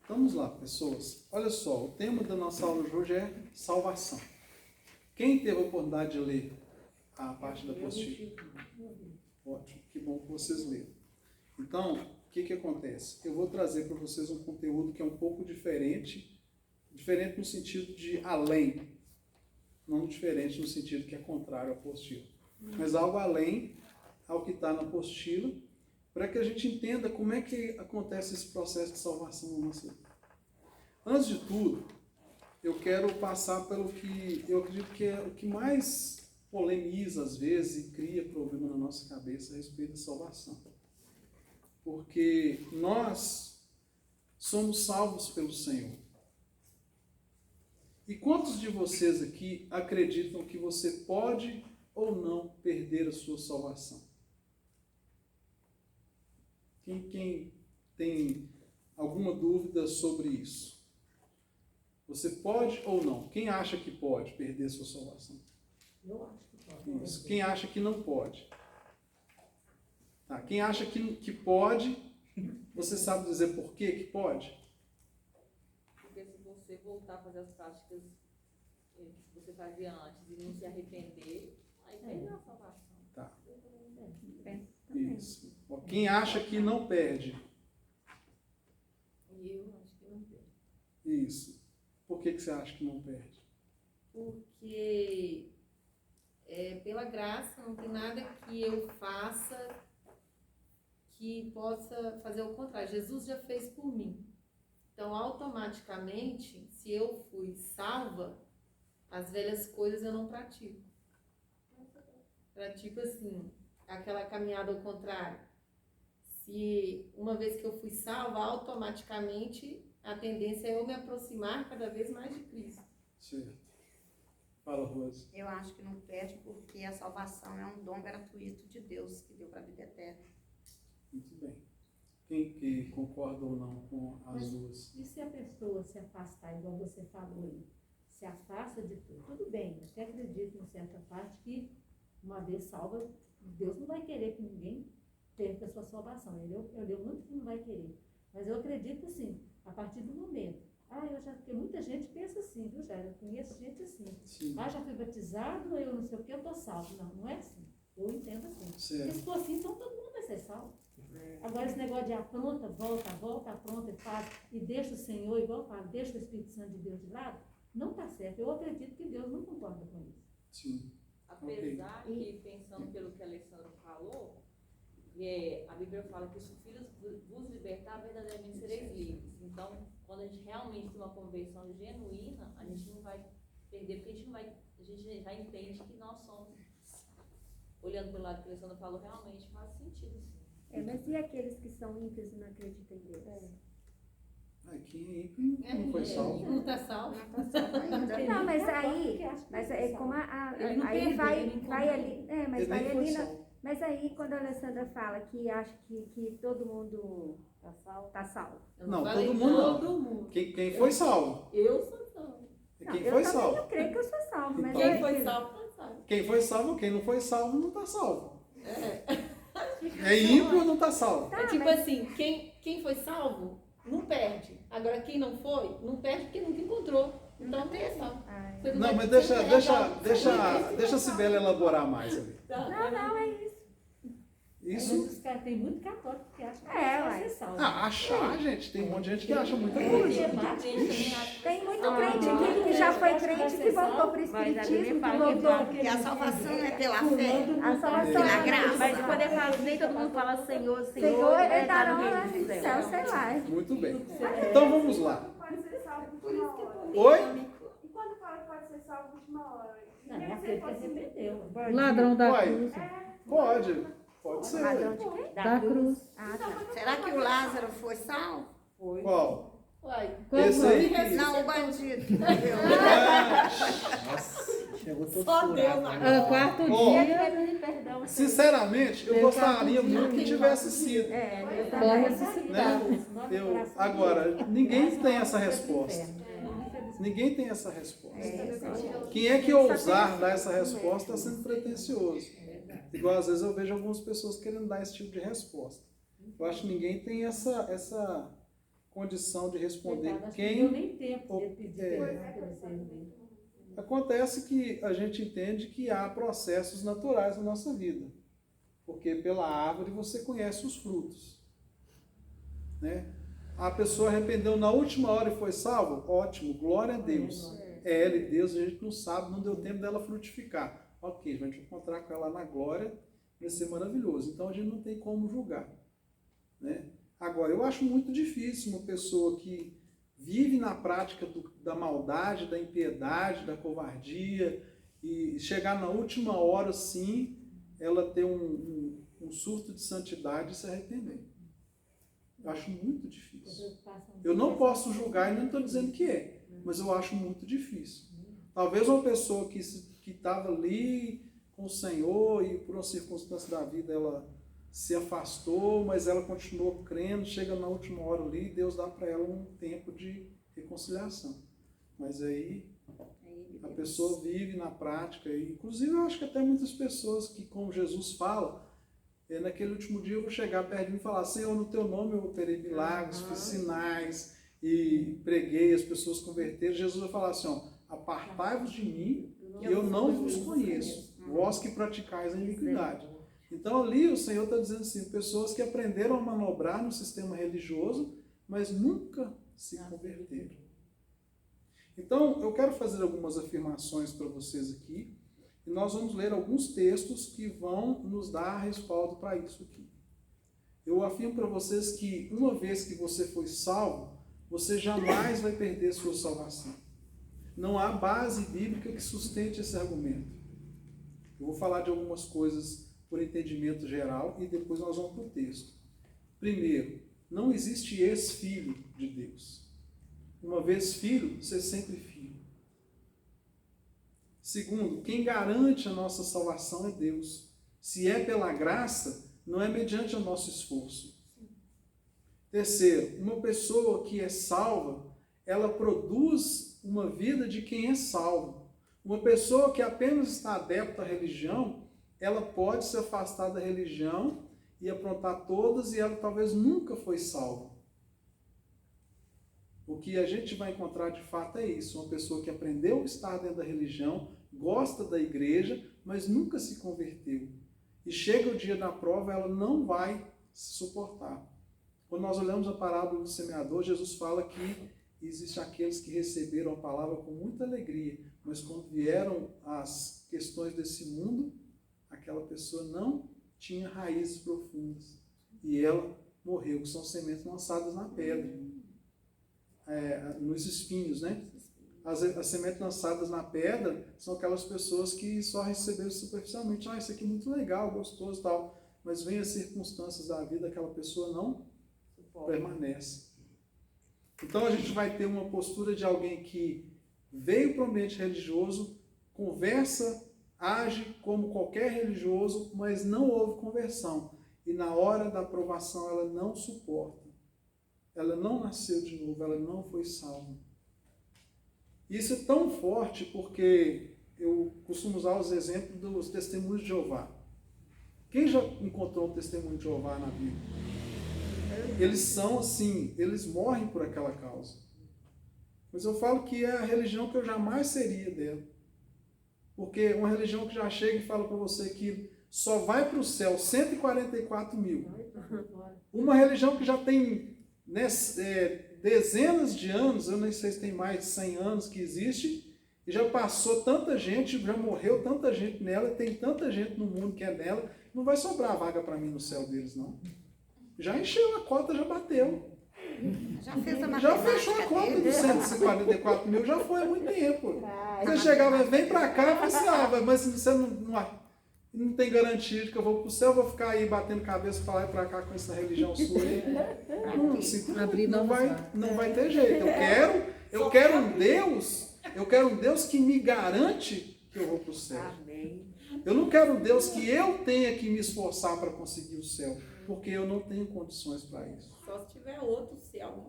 Vamos lá, pessoas. Olha só, o tema da nossa aula de hoje é salvação. Quem teve a oportunidade de ler a parte da apostila? Ótimo, que bom que vocês leram. Então, o que acontece? Eu vou trazer para vocês um conteúdo que é um pouco diferente no sentido de além, não diferente no sentido que é contrário à apostila, mas algo além ao que está na apostila, para que a gente entenda como é que acontece esse processo de salvação na nossa vida. Antes de tudo, eu quero passar pelo que eu acredito que é o que mais polemiza às vezes e cria problema na nossa cabeça a respeito da salvação. Porque nós somos salvos pelo Senhor. E quantos de vocês aqui acreditam que você pode ou não perder a sua salvação? Quem tem alguma dúvida sobre isso? Você pode ou não? Quem acha que pode perder a sua salvação? Eu acho que pode. Isso. Quem acha que não pode? Tá. Quem acha que pode, você sabe dizer por que pode? Porque se você voltar a fazer as práticas que você fazia antes e não se arrepender, aí perdeu a salvação. Tá. Isso. Quem acha que não perde? E eu acho que não perde. Isso. Por que você acha que não perde? Porque pela graça não tem nada que eu faça que possa fazer o contrário. Jesus já fez por mim. Então, automaticamente, se eu fui salva, as velhas coisas eu não pratico. Pratico assim, aquela caminhada ao contrário. Se uma vez que eu fui salva, automaticamente a tendência é eu me aproximar cada vez mais de Cristo. Certo. Fala, Rose. Eu acho que não perde porque a salvação é um dom gratuito de Deus que deu para a vida eterna. Muito bem. Quem que concorda ou não com as duas? E se a pessoa se afastar, igual você falou aí, se afasta de tudo? Tudo bem, até acredito em certa parte que uma vez salva, Deus não vai querer que ninguém perca a sua salvação. Ele é o único que não vai querer. Mas eu acredito assim, a partir do momento. Porque muita gente pensa assim, viu, Jair? Eu conheço gente assim. Sim. Já fui batizado, eu não sei o que, eu tô salvo. Não, não é assim. Eu entendo assim. Certo. Se for assim, então todo mundo vai ser salvo. Agora esse negócio de apronta, volta, apronta e faz, e deixa o Senhor, igual eu falo, deixa o Espírito Santo de Deus de lado, não está certo. Eu acredito que Deus não concorda com isso. Sim. Apesar que, pensando pelo que a Alessandra falou, a Bíblia fala que se os filhos vos libertar, verdadeiramente sereis livres. Então, quando a gente realmente tem uma conversão genuína, a gente não vai perder, porque a gente já entende que nós somos, olhando pelo lado que a Alessandra falou, realmente faz sentido, sim. Mas e aqueles que são ímpios e não acreditam em Deus? Quem não foi salvo? Não está salvo. Não está salvo ainda. Não, mas aí como aí vai ali, mas Ele vai nem foi ali, salvo. mas aí quando a Alessandra fala que acha que todo mundo tá salvo. Eu Não, falei todo mundo não. todo mundo. Quem foi salvo? Eu sou salvo. Não, Quem eu foi também salvo? não creio que eu sou salvo, mas Quem foi salvo, foi salvo. Quem foi salvo, quem não foi salvo, não está salvo. É ímpio ou não está salvo? Tá, É tipo mas- assim, quem foi salvo, não perde. Agora, quem não foi, não perde porque nunca encontrou. Então, não é salvo. Você Não, vai- mas você não vai- deixa a Sibeli elaborar mais ali. Não, é isso. Mas Isso. os caras tem muito católico que acha que É, vai uai. ser salvo. Achar, gente, tem um monte de gente que acha muita Tem coisa. matemática. Tem muito crente aqui que já foi crente que voltou para o espiritismo, que voltou. Porque a salvação é pela fé. A salvação Pela é graça. Mas Mas quando ele fala, nem todo mundo fala Senhor, Senhor, ele ele tá dará no uma reino do céu. céu, sei lá. Muito bem. Então vamos lá. Pode ser salvo de última hora. Oi? E quando fala que pode ser salvo de última hora? Não, é aquele que arrependeu. Ladrão da Uai, cruz. pode ser. Ladrão de quê? Da cruz. Ah, tá. Será que o Lázaro foi salvo? Qual? Uai, Esse aí? Não, o bandido. Chegou todo Só furado. Deus Ah, quarto Ó, dia. Perdão. Sinceramente, eu gostaria muito que tivesse sido. Deus Vai também. ressuscitar. Agora, ninguém tem essa resposta. Ninguém tem essa resposta. Quem é que ousar dar essa resposta está sendo pretensioso. Igual às vezes eu vejo algumas pessoas querendo dar esse tipo de resposta. Eu acho que ninguém tem essa condição de responder Coitado, acho que não deu quem. nem tempo de pedir perdão pelo serviço. Acontece que a gente entende que há processos naturais na nossa vida, porque pela árvore você conhece os frutos, né? A pessoa arrependeu na última hora e foi salvo? Ótimo, glória a Deus. É ela e Deus, a gente não sabe, não deu tempo dela frutificar. Ok, a gente vai encontrar com ela na glória, vai ser maravilhoso. Então a gente não tem como julgar, né? Agora, eu acho muito difícil uma pessoa que vive na prática da maldade, da impiedade, da covardia, e chegar na última hora, sim, ela ter um surto de santidade e se arrepender. Eu acho muito difícil. Eu não posso julgar e não estou dizendo que é, mas eu acho muito difícil. Talvez uma pessoa que estava ali com o Senhor e por uma circunstância da vida ela se afastou, mas ela continuou crendo, chega na última hora ali e Deus dá para ela um tempo de reconciliação. Mas aí a pessoa vive na prática, e inclusive eu acho que até muitas pessoas que, como Jesus fala, naquele último dia eu vou chegar perto de mim e falar: Senhor, no teu nome eu operei milagres, fiz sinais e preguei, as pessoas converteram. Jesus vai falar assim: ó, apartai-vos de mim, que eu não vos conheço, vós que praticais a iniquidade. Então ali o Senhor está dizendo assim, pessoas que aprenderam a manobrar no sistema religioso, mas nunca se converteram. Então eu quero fazer algumas afirmações para vocês aqui, e nós vamos ler alguns textos que vão nos dar respaldo para isso aqui. Eu afirmo para vocês que uma vez que você foi salvo, você jamais vai perder sua salvação. Não há base bíblica que sustente esse argumento. Eu vou falar de algumas coisas por entendimento geral e depois nós vamos para o texto. Primeiro, não existe ex-filho de Deus. Uma vez filho, você é sempre filho. Segundo, quem garante a nossa salvação é Deus. Se é pela graça, não é mediante o nosso esforço. Terceiro, uma pessoa que é salva, ela produz uma vida de quem é salvo. Uma pessoa que apenas está adepta à religião, ela pode se afastar da religião e aprontar todas, e ela talvez nunca foi salva. O que a gente vai encontrar de fato é isso, uma pessoa que aprendeu a estar dentro da religião, gosta da igreja, mas nunca se converteu. E chega o dia da prova, ela não vai se suportar. Quando nós olhamos a parábola do semeador, Jesus fala que existem aqueles que receberam a palavra com muita alegria, mas quando vieram as questões desse mundo, aquela pessoa não tinha raízes profundas. E ela morreu, que são sementes lançadas na pedra, nos espinhos, né? As sementes lançadas na pedra são aquelas pessoas que só receberam superficialmente. Isso aqui é muito legal, gostoso e tal. Mas vem as circunstâncias da vida, aquela pessoa não permanece. Então a gente vai ter uma postura de alguém que veio para o ambiente religioso, conversa, age como qualquer religioso, mas não houve conversão. E na hora da aprovação ela não suporta. Ela não nasceu de novo, ela não foi salva. Isso é tão forte porque eu costumo usar os exemplos dos testemunhos de Jeová. Quem já encontrou um testemunho de Jeová na Bíblia? Eles são assim, eles morrem por aquela causa. Mas eu falo que é a religião que eu jamais seria dela. Porque uma religião que já chega e fala para você que só vai para o céu 144 mil. Uma religião que já tem dezenas de anos, eu nem sei se tem mais de 100 anos que existe, e já passou tanta gente, já morreu tanta gente nela, tem tanta gente no mundo que é dela, não vai sobrar vaga para mim no céu deles, não. Já encheu a cota, já bateu. Já fez a Já fechou a conta dos 144 mil, já foi há muito tempo. Você chegava, vem pra cá, e fala assim, mas você não tem garantia de que eu vou pro céu, vou ficar aí batendo cabeça pra lá e pra cá com essa religião sua aí. Não vai ter jeito. Eu quero um Deus que me garante que eu vou pro céu. Eu não quero um Deus que eu tenha que me esforçar para conseguir o céu, porque eu não tenho condições para isso. Só se tiver outro céu,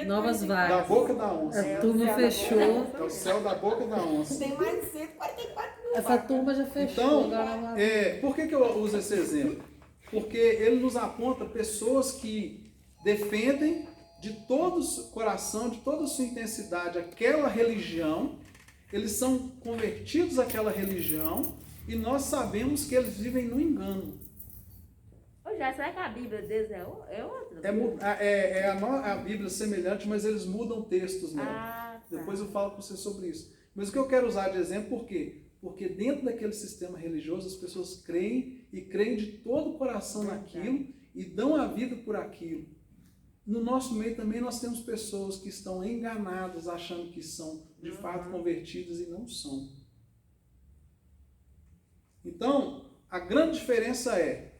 novas Da vagas. boca da onça. A turma fechou. É o céu da boca da onça. Tem mais de 144 mil. Essa turma já fechou. Então, agora por que eu uso esse exemplo? Porque ele nos aponta pessoas que defendem de todo o coração, de toda a sua intensidade, aquela religião, eles são convertidos àquela religião e nós sabemos que eles vivem no engano. Ô, já, será que a Bíblia deles é outra? A Bíblia semelhante, mas eles mudam textos nela. Ah, tá. Depois eu falo com você sobre isso. Mas o que eu quero usar de exemplo, por quê? Porque dentro daquele sistema religioso as pessoas creem e creem de todo o coração naquilo e dão a vida por aquilo. No nosso meio também nós temos pessoas que estão enganadas, achando que são de fato convertidas e não são. Então, a grande diferença é,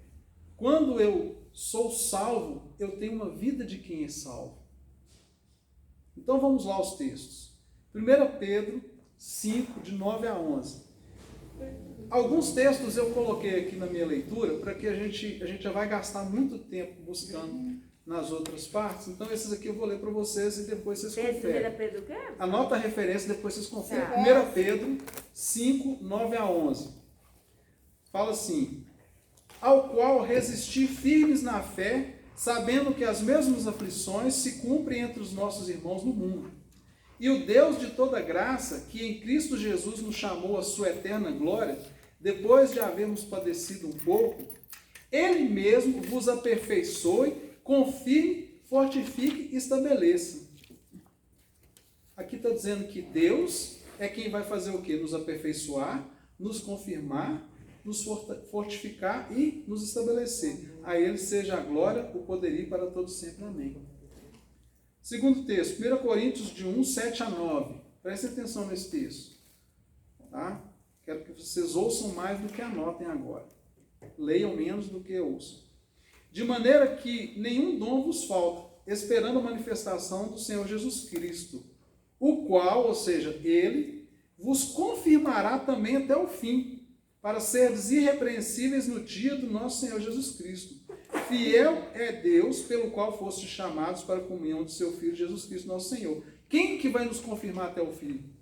quando eu sou salvo, eu tenho uma vida de quem é salvo. Então vamos lá aos textos. 1 Pedro 5, de 9 a 11. Alguns textos eu coloquei aqui na minha leitura, para que a gente já vai gastar muito tempo buscando nas outras partes. Então esses aqui eu vou ler para vocês e depois vocês conferem. 1 Pedro o quê? Anota a referência, depois vocês conferem. Tá. 1 Pedro 5, 9 a 11. Fala assim: ao qual resistir firmes na fé, sabendo que as mesmas aflições se cumprem entre os nossos irmãos no mundo. E o Deus de toda graça, que em Cristo Jesus nos chamou à sua eterna glória, depois de havermos padecido um pouco, Ele mesmo vos aperfeiçoe, confirme, fortifique e estabeleça. Aqui está dizendo que Deus é quem vai fazer o quê? Nos aperfeiçoar, nos confirmar, nos fortificar e nos estabelecer. A Ele seja a glória, o poderio para todos sempre. Amém. Segundo texto, 1 Coríntios de 1, 7 a 9. Prestem atenção nesse texto. Tá? Quero que vocês ouçam mais do que anotem agora. Leiam menos do que ouçam. De maneira que nenhum dom vos falta, esperando a manifestação do Senhor Jesus Cristo, o qual, ou seja, Ele, vos confirmará também até o fim, para seres irrepreensíveis no dia do nosso Senhor Jesus Cristo. Fiel é Deus, pelo qual fostes chamados para a comunhão de seu Filho Jesus Cristo, nosso Senhor. Quem que vai nos confirmar até o fim?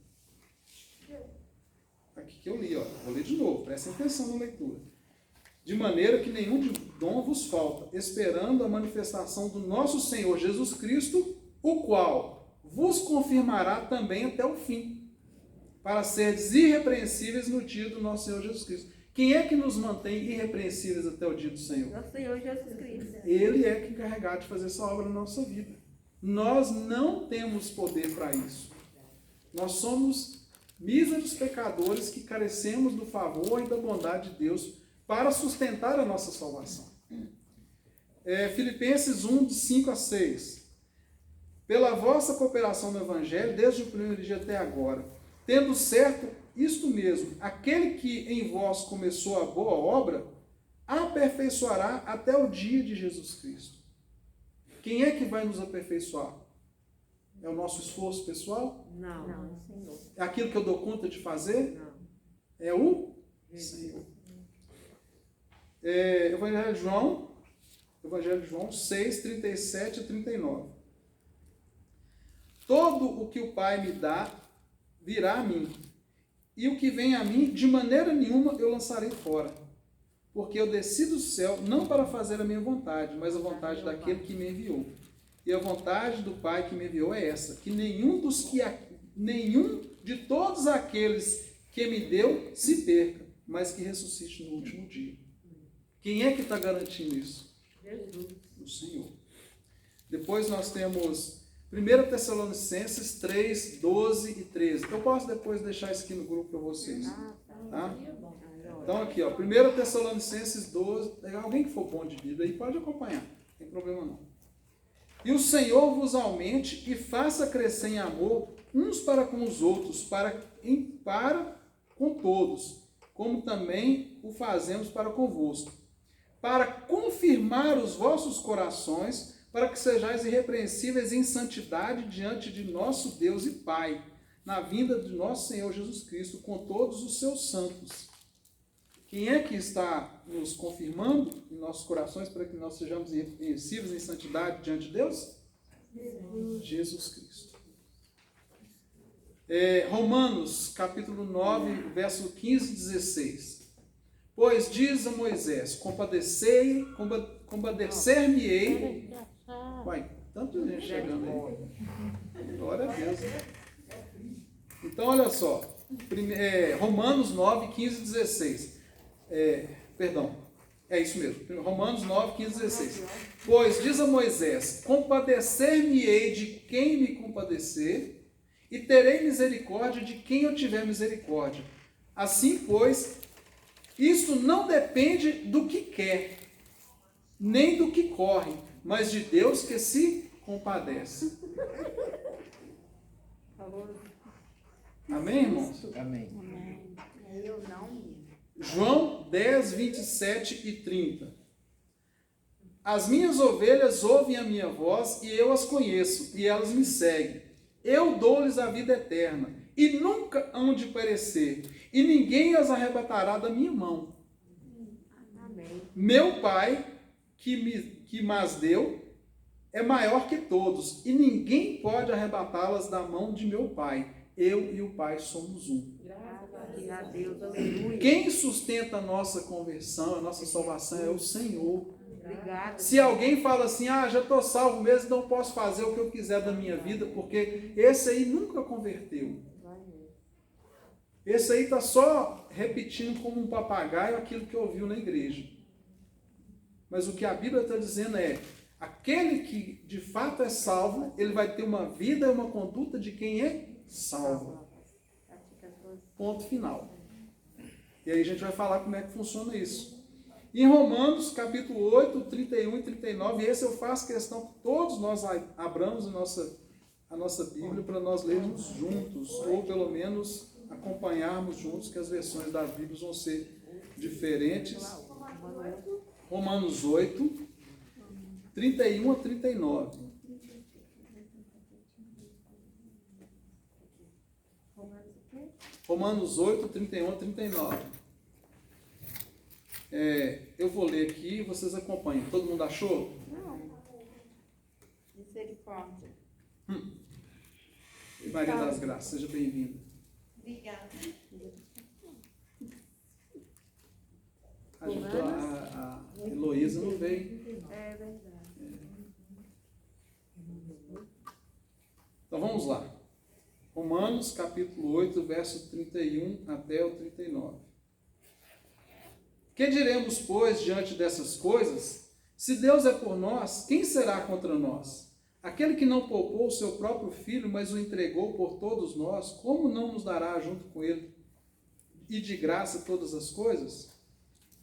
Aqui que eu li, ó. Vou ler de novo, prestem atenção na leitura. De maneira que nenhum dom vos falta, esperando a manifestação do nosso Senhor Jesus Cristo, o qual vos confirmará também até o fim, para seres irrepreensíveis no dia do nosso Senhor Jesus Cristo. Quem é que nos mantém irrepreensíveis até o dia do Senhor? Nosso Senhor Jesus Cristo. Ele é que é encarregado de fazer essa obra na nossa vida. Nós não temos poder para isso. Nós somos míseros pecadores que carecemos do favor e da bondade de Deus para sustentar a nossa salvação. Filipenses 1, de 5 a 6. Pela vossa cooperação no Evangelho, desde o primeiro dia até agora, tendo certo isto mesmo, aquele que em vós começou a boa obra, aperfeiçoará até o dia de Jesus Cristo. Quem é que vai nos aperfeiçoar? É o nosso esforço pessoal? Não. Não, é o Senhor. É aquilo que eu dou conta de fazer? Não. É o Senhor. Evangelho de João 6, 37 a 39. Todo o que o Pai me dá, virá a mim. E o que vem a mim, de maneira nenhuma eu lançarei fora. Porque eu desci do céu, não para fazer a minha vontade, mas a vontade daquele que me enviou. E a vontade do Pai que me enviou é essa, que nenhum de todos aqueles que me deu se perca, mas que ressuscite no último dia. Quem é que está garantindo isso? Jesus. O Senhor. Depois nós temos 1 Tessalonicenses 3, 12 e 13. Eu posso depois deixar isso aqui no grupo para vocês. Tá? Então aqui, ó, 1 Tessalonicenses 12. Alguém que for bom de vida aí pode acompanhar. Não tem problema não. E o Senhor vos aumente e faça crescer em amor uns para com os outros, para com todos, como também o fazemos para convosco, para confirmar os vossos corações, para que sejais irrepreensíveis em santidade diante de nosso Deus e Pai, na vinda de nosso Senhor Jesus Cristo, com todos os seus santos. Quem é que está nos confirmando em nossos corações para que nós sejamos irrepreensíveis em santidade diante de Deus? Jesus Cristo. Romanos, capítulo 9, verso 15 e 16. Pois diz a Moisés, compadecer-me-ei. Tanta gente chegando aí. Glória a Deus. Então, olha só. Romanos 9, 15 e 16. Perdão. É isso mesmo. Romanos 9, 15 e 16. Pois, diz a Moisés, compadecer-me-ei de quem me compadecer, e terei misericórdia de quem eu tiver misericórdia. Assim, pois, isso não depende do que quer, nem do que corre, mas de Deus que se compadece. Amém, irmãos? Amém. Eu não ia. João 10, 27 e 30. As minhas ovelhas ouvem a minha voz e eu as conheço, e elas me seguem. Eu dou-lhes a vida eterna, e nunca hão de perecer, e ninguém as arrebatará da minha mão. Amém. Meu Pai, que mas deu, é maior que todos, e ninguém pode arrebatá-las da mão de meu Pai. Eu e o Pai somos um. Graças a Deus, aleluia. Quem sustenta a nossa conversão, a nossa salvação é o Senhor. Obrigada. Se alguém fala assim, já estou salvo mesmo, não posso fazer o que eu quiser da minha vida, porque esse aí nunca converteu. Esse aí está só repetindo como um papagaio aquilo que ouviu na igreja. Mas o que a Bíblia está dizendo é, aquele que de fato é salvo, ele vai ter uma vida e uma conduta de quem é salvo. Ponto final. E aí a gente vai falar como é que funciona isso. Em Romanos, capítulo 8, 31 e 39, esse eu faço questão que todos nós abramos a nossa Bíblia para nós lermos juntos, ou pelo menos acompanharmos juntos, que as versões da Bíblia vão ser diferentes. Romanos 8, 31 a 39. Romanos 8, 31 a 39. Eu vou ler aqui e vocês acompanham. Todo mundo achou? Não. Misericórdia. Maria das Graças, seja bem-vinda. Obrigada. A Heloísa não veio. É verdade. Então vamos lá. Romanos capítulo 8, verso 31 até o 39. Que diremos, pois, diante dessas coisas? Se Deus é por nós, quem será contra nós? Aquele que não poupou o seu próprio filho, mas o entregou por todos nós, como não nos dará junto com ele e de graça todas as coisas?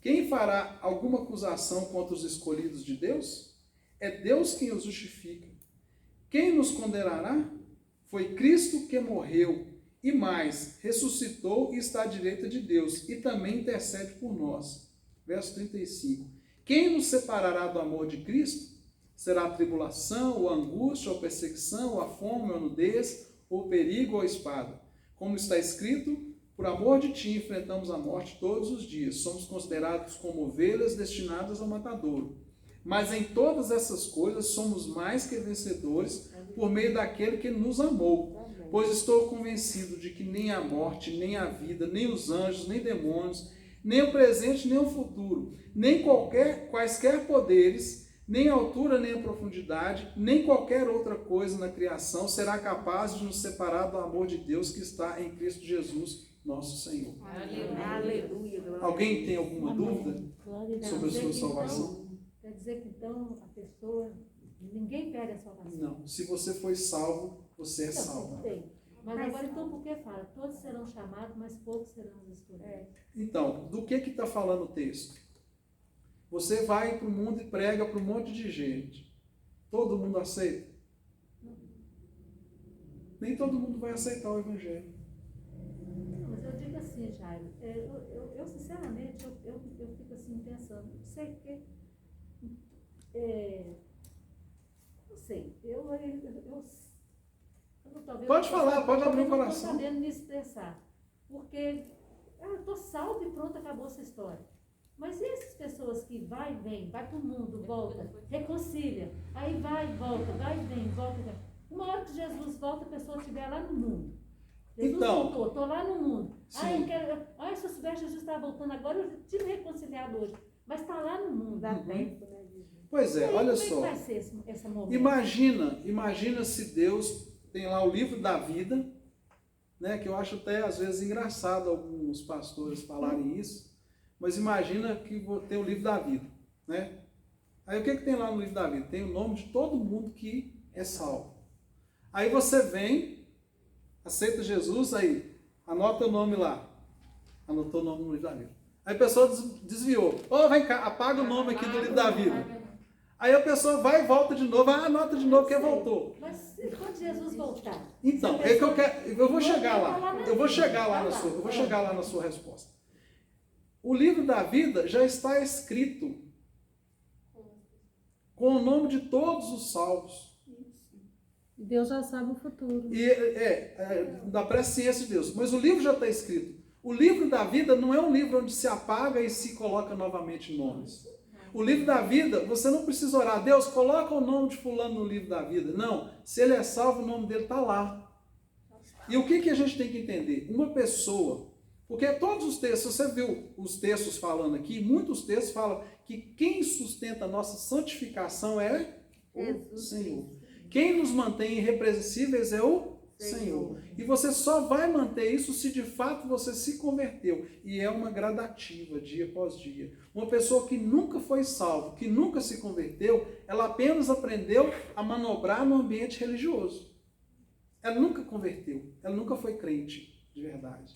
Quem fará alguma acusação contra os escolhidos de Deus? É Deus quem os justifica. Quem nos condenará? Foi Cristo que morreu, e mais, ressuscitou e está à direita de Deus, e também intercede por nós. Verso 35. Quem nos separará do amor de Cristo? Será a tribulação, ou a angústia, ou a perseguição, ou a fome, ou a nudez, ou o perigo, ou a espada? Como está escrito, por amor de ti enfrentamos a morte todos os dias. Somos considerados como ovelhas destinadas ao matadouro. Mas em todas essas coisas somos mais que vencedores por meio daquele que nos amou. Pois estou convencido de que nem a morte, nem a vida, nem os anjos, nem demônios, nem o presente, nem o futuro, nem quaisquer poderes, nem a altura, nem a profundidade, nem qualquer outra coisa na criação será capaz de nos separar do amor de Deus que está em Cristo Jesus, nosso Senhor. Aleluia. Alguém tem alguma dúvida sobre a sua salvação? Quer dizer que então a pessoa, ninguém perde a salvação. Não. Se você foi salvo, você é Então, salvo. tudo bem. Mas agora então por que fala? Todos serão chamados, mas poucos serão escolhidos. Então, do que está falando o texto? Você vai para o mundo e prega para um monte de gente. Todo mundo aceita? Nem todo mundo vai aceitar o Evangelho. Mas eu digo assim, Jairo, eu sinceramente, eu fico assim pensando, não sei porque, não sei, talvez Pode falar, pode abrir o talvez não coração. estou sabendo me expressar, porque eu estou salvo e pronto, acabou essa história. Mas e essas pessoas que vai e vem, vai para o mundo, volta, reconcilia, aí vai e volta, vai e vem, volta e vem. Uma hora que Jesus volta, a pessoa estiver lá no mundo. Jesus Então, voltou, estou lá no mundo. sim. Eu quero. Se eu soubesse, Jesus está voltando agora, eu tive reconciliado hoje. Mas está lá no mundo. Dá tempo, né? Pois é, E aí, olha como é que só. vai ser esse momento? Imagina se Deus tem lá o livro da vida, né, que eu acho até às vezes engraçado alguns pastores falarem isso, mas imagina que tem o livro da vida, né? Aí o que tem lá no livro da vida? Tem o nome de todo mundo que é salvo. Aí você vem, aceita Jesus, aí anota o nome lá. Anotou o nome no livro da vida. Aí a pessoa desviou. Ô, vem cá, apaga o nome aqui do livro da vida. Aí a pessoa vai e volta de novo, anota de novo que voltou. Mas quando Jesus voltar? Então, se a é que eu pessoa- quero, eu vou chegar Voltar lá. na Eu vou vida. chegar lá Vai na sua, eu vou chegar lá na sua resposta. O livro da vida já está escrito com o nome de todos os salvos. E Deus já sabe o futuro. E da presciência de Deus. Mas o livro já está escrito. O livro da vida não é um livro onde se apaga e se coloca novamente nomes. O livro da vida, você não precisa orar, Deus, coloca o nome de fulano no livro da vida. Não, se ele é salvo, o nome dele está lá. E o que a gente tem que entender? Uma pessoa, porque todos os textos, você viu os textos falando aqui, muitos textos falam que quem sustenta a nossa santificação é o Senhor. Quem nos mantém irrepreensíveis é o Senhor. E você só vai manter isso se de fato você se converteu. E é uma gradativa, dia após dia. Uma pessoa que nunca foi salva, que nunca se converteu, ela apenas aprendeu a manobrar no ambiente religioso. Ela nunca converteu, ela nunca foi crente de verdade.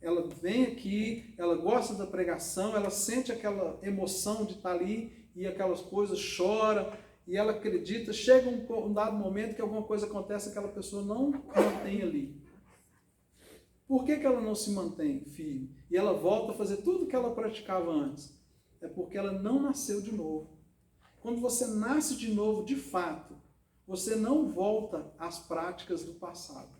Ela vem aqui, ela gosta da pregação, ela sente aquela emoção de estar ali e aquelas coisas, chora, e ela acredita, chega um dado momento que alguma coisa acontece, aquela pessoa não mantém ali. Por que ela não se mantém firme? E ela volta a fazer tudo que ela praticava antes? É porque ela não nasceu de novo. Quando você nasce de novo, de fato, você não volta às práticas do passado.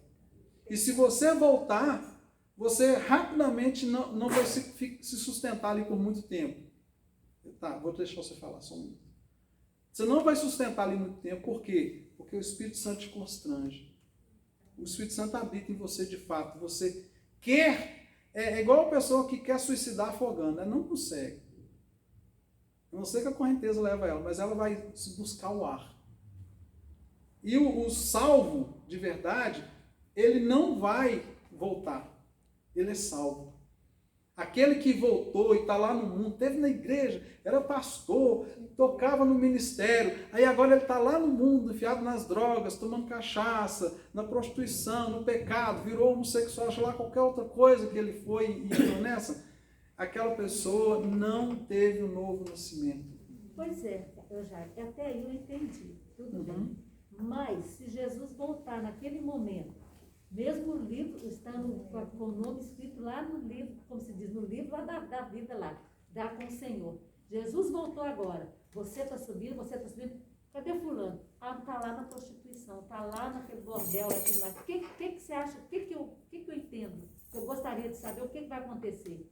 E se você voltar, você rapidamente não vai se sustentar ali por muito tempo. Tá, vou deixar você falar só um minuto. Você não vai sustentar ali muito tempo, por quê? Porque o Espírito Santo te constrange. O Espírito Santo habita em você de fato. Você quer, é igual a pessoa que quer suicidar afogando, ela não consegue. A não ser que a correnteza leva ela, mas ela vai buscar o ar. E o salvo, de verdade, ele não vai voltar. Ele é salvo. Aquele que voltou e está lá no mundo, esteve na igreja, era pastor, tocava no ministério, aí agora ele está lá no mundo, enfiado nas drogas, tomando cachaça, na prostituição, no pecado, virou homossexual, sei lá, qualquer outra coisa que ele foi e entrou nessa, aquela pessoa não teve um novo nascimento. Pois é, até aí eu entendi, tudo bem. Mas se Jesus voltar naquele momento, mesmo o livro estando com o nome escrito lá no livro, como se diz, no livro lá da vida lá, dá com o Senhor. Jesus voltou agora. Você está subindo, Cadê fulano? Ah, está lá na prostituição, está lá naquele bordel. O que você acha? O que eu entendo? Eu gostaria de saber o que vai acontecer.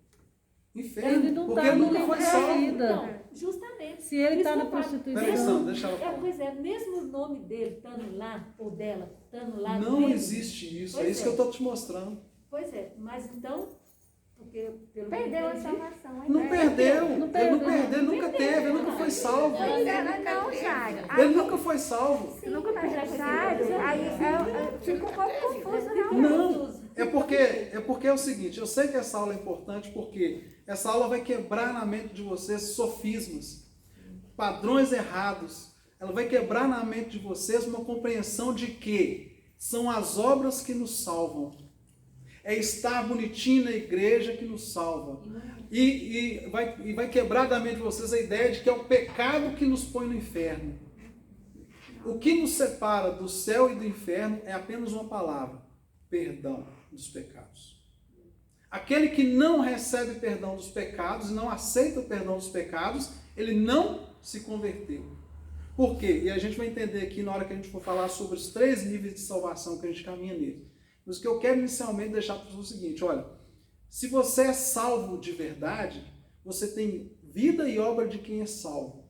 Inferno, Ele não porque está no nunca livro foi da salvo. vida. Então, justamente. Se ele está na Peraí, prostituição. Sandra, deixa ela falar. Pois é, mesmo o nome dele estando lá, ou dela, estando lá no Não livro, existe isso, Pois é isso é. que eu estou te mostrando. Pois é, mas então, porque pelo Perdeu que a eu entendi, salvação. hein? Não perdeu, Não ele não perdeu. perdeu, nunca teve, ele nunca foi salvo. Não, Jairo. Ele nunca foi salvo. Se nunca foi Jairo, aí fica um pouco confuso, não. Não, é porque é o seguinte, eu sei que essa aula é importante porque essa aula vai quebrar na mente de vocês sofismas, padrões errados. Ela vai quebrar na mente de vocês uma compreensão de que são as obras que nos salvam. É estar bonitinho na igreja que nos salva. E vai quebrar da mente de vocês a ideia de que é o pecado que nos põe no inferno. O que nos separa do céu e do inferno é apenas uma palavra: perdão dos pecados. Aquele que não recebe perdão dos pecados, não aceita o perdão dos pecados, ele não se converteu. Por quê? E a gente vai entender aqui na hora que a gente for falar sobre os 3 níveis de salvação que a gente caminha nele. Mas o que eu quero inicialmente deixar para vocês é o seguinte: olha, se você é salvo de verdade, você tem vida e obra de quem é salvo.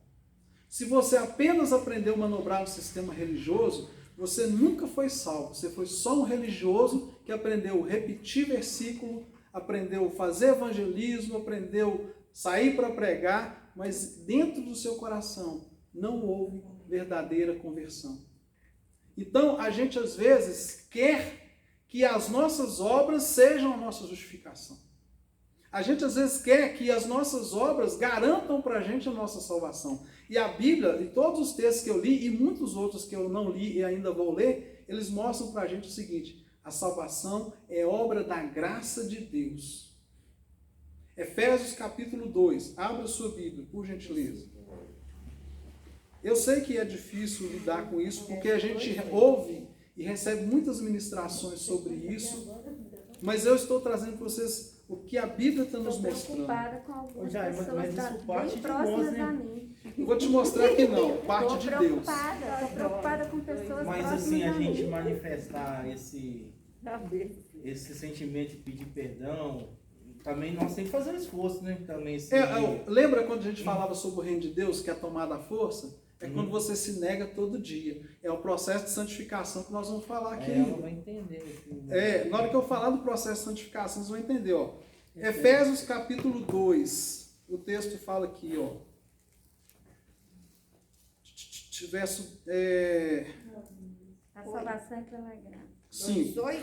Se você apenas aprendeu a manobrar no sistema religioso, você nunca foi salvo. Você foi só um religioso que aprendeu a repetir versículo, aprendeu a fazer evangelismo, aprendeu a sair para pregar, mas dentro do seu coração não houve verdadeira conversão. Então, a gente às vezes quer que as nossas obras sejam a nossa justificação. A gente às vezes quer que as nossas obras garantam para a gente a nossa salvação. E a Bíblia, e todos os textos que eu li, e muitos outros que eu não li e ainda vou ler, eles mostram para a gente o seguinte: a salvação é obra da graça de Deus. Efésios capítulo 2, abra sua Bíblia, por gentileza. Eu sei que é difícil lidar com isso, porque a gente ouve e recebe muitas ministrações sobre isso, mas eu estou trazendo para vocês o que a Bíblia está nos Estou mostrando. preocupada com algumas Jair, mas pessoas isso parte bem de próximas nós, né? a mim. Eu vou te mostrar que não, parte Estou de Deus. preocupada com pessoas Mas próximas assim, a a gente mim. manifestar esse sentimento de pedir perdão, também nós temos que fazer um esforço, né? Também assim, Lembra quando a gente falava sobre o reino de Deus, que é a tomada à força? É quando você se nega todo dia. É o processo de santificação que nós vamos falar aqui. ela vai entender. Na hora que eu falar do processo de santificação, vocês vão entender. Ó. Efésios capítulo 2, o texto fala aqui, ó. Verso... A salvação é pela graça. 5. 8?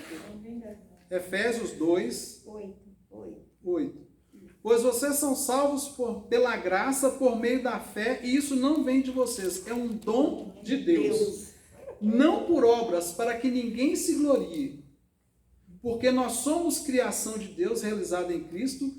Efésios 2, 8. 8. Pois vocês são salvos pela graça, por meio da fé, e isso não vem de vocês, é um dom de Deus. Não por obras, para que ninguém se glorie. Porque nós somos criação de Deus realizada em Cristo,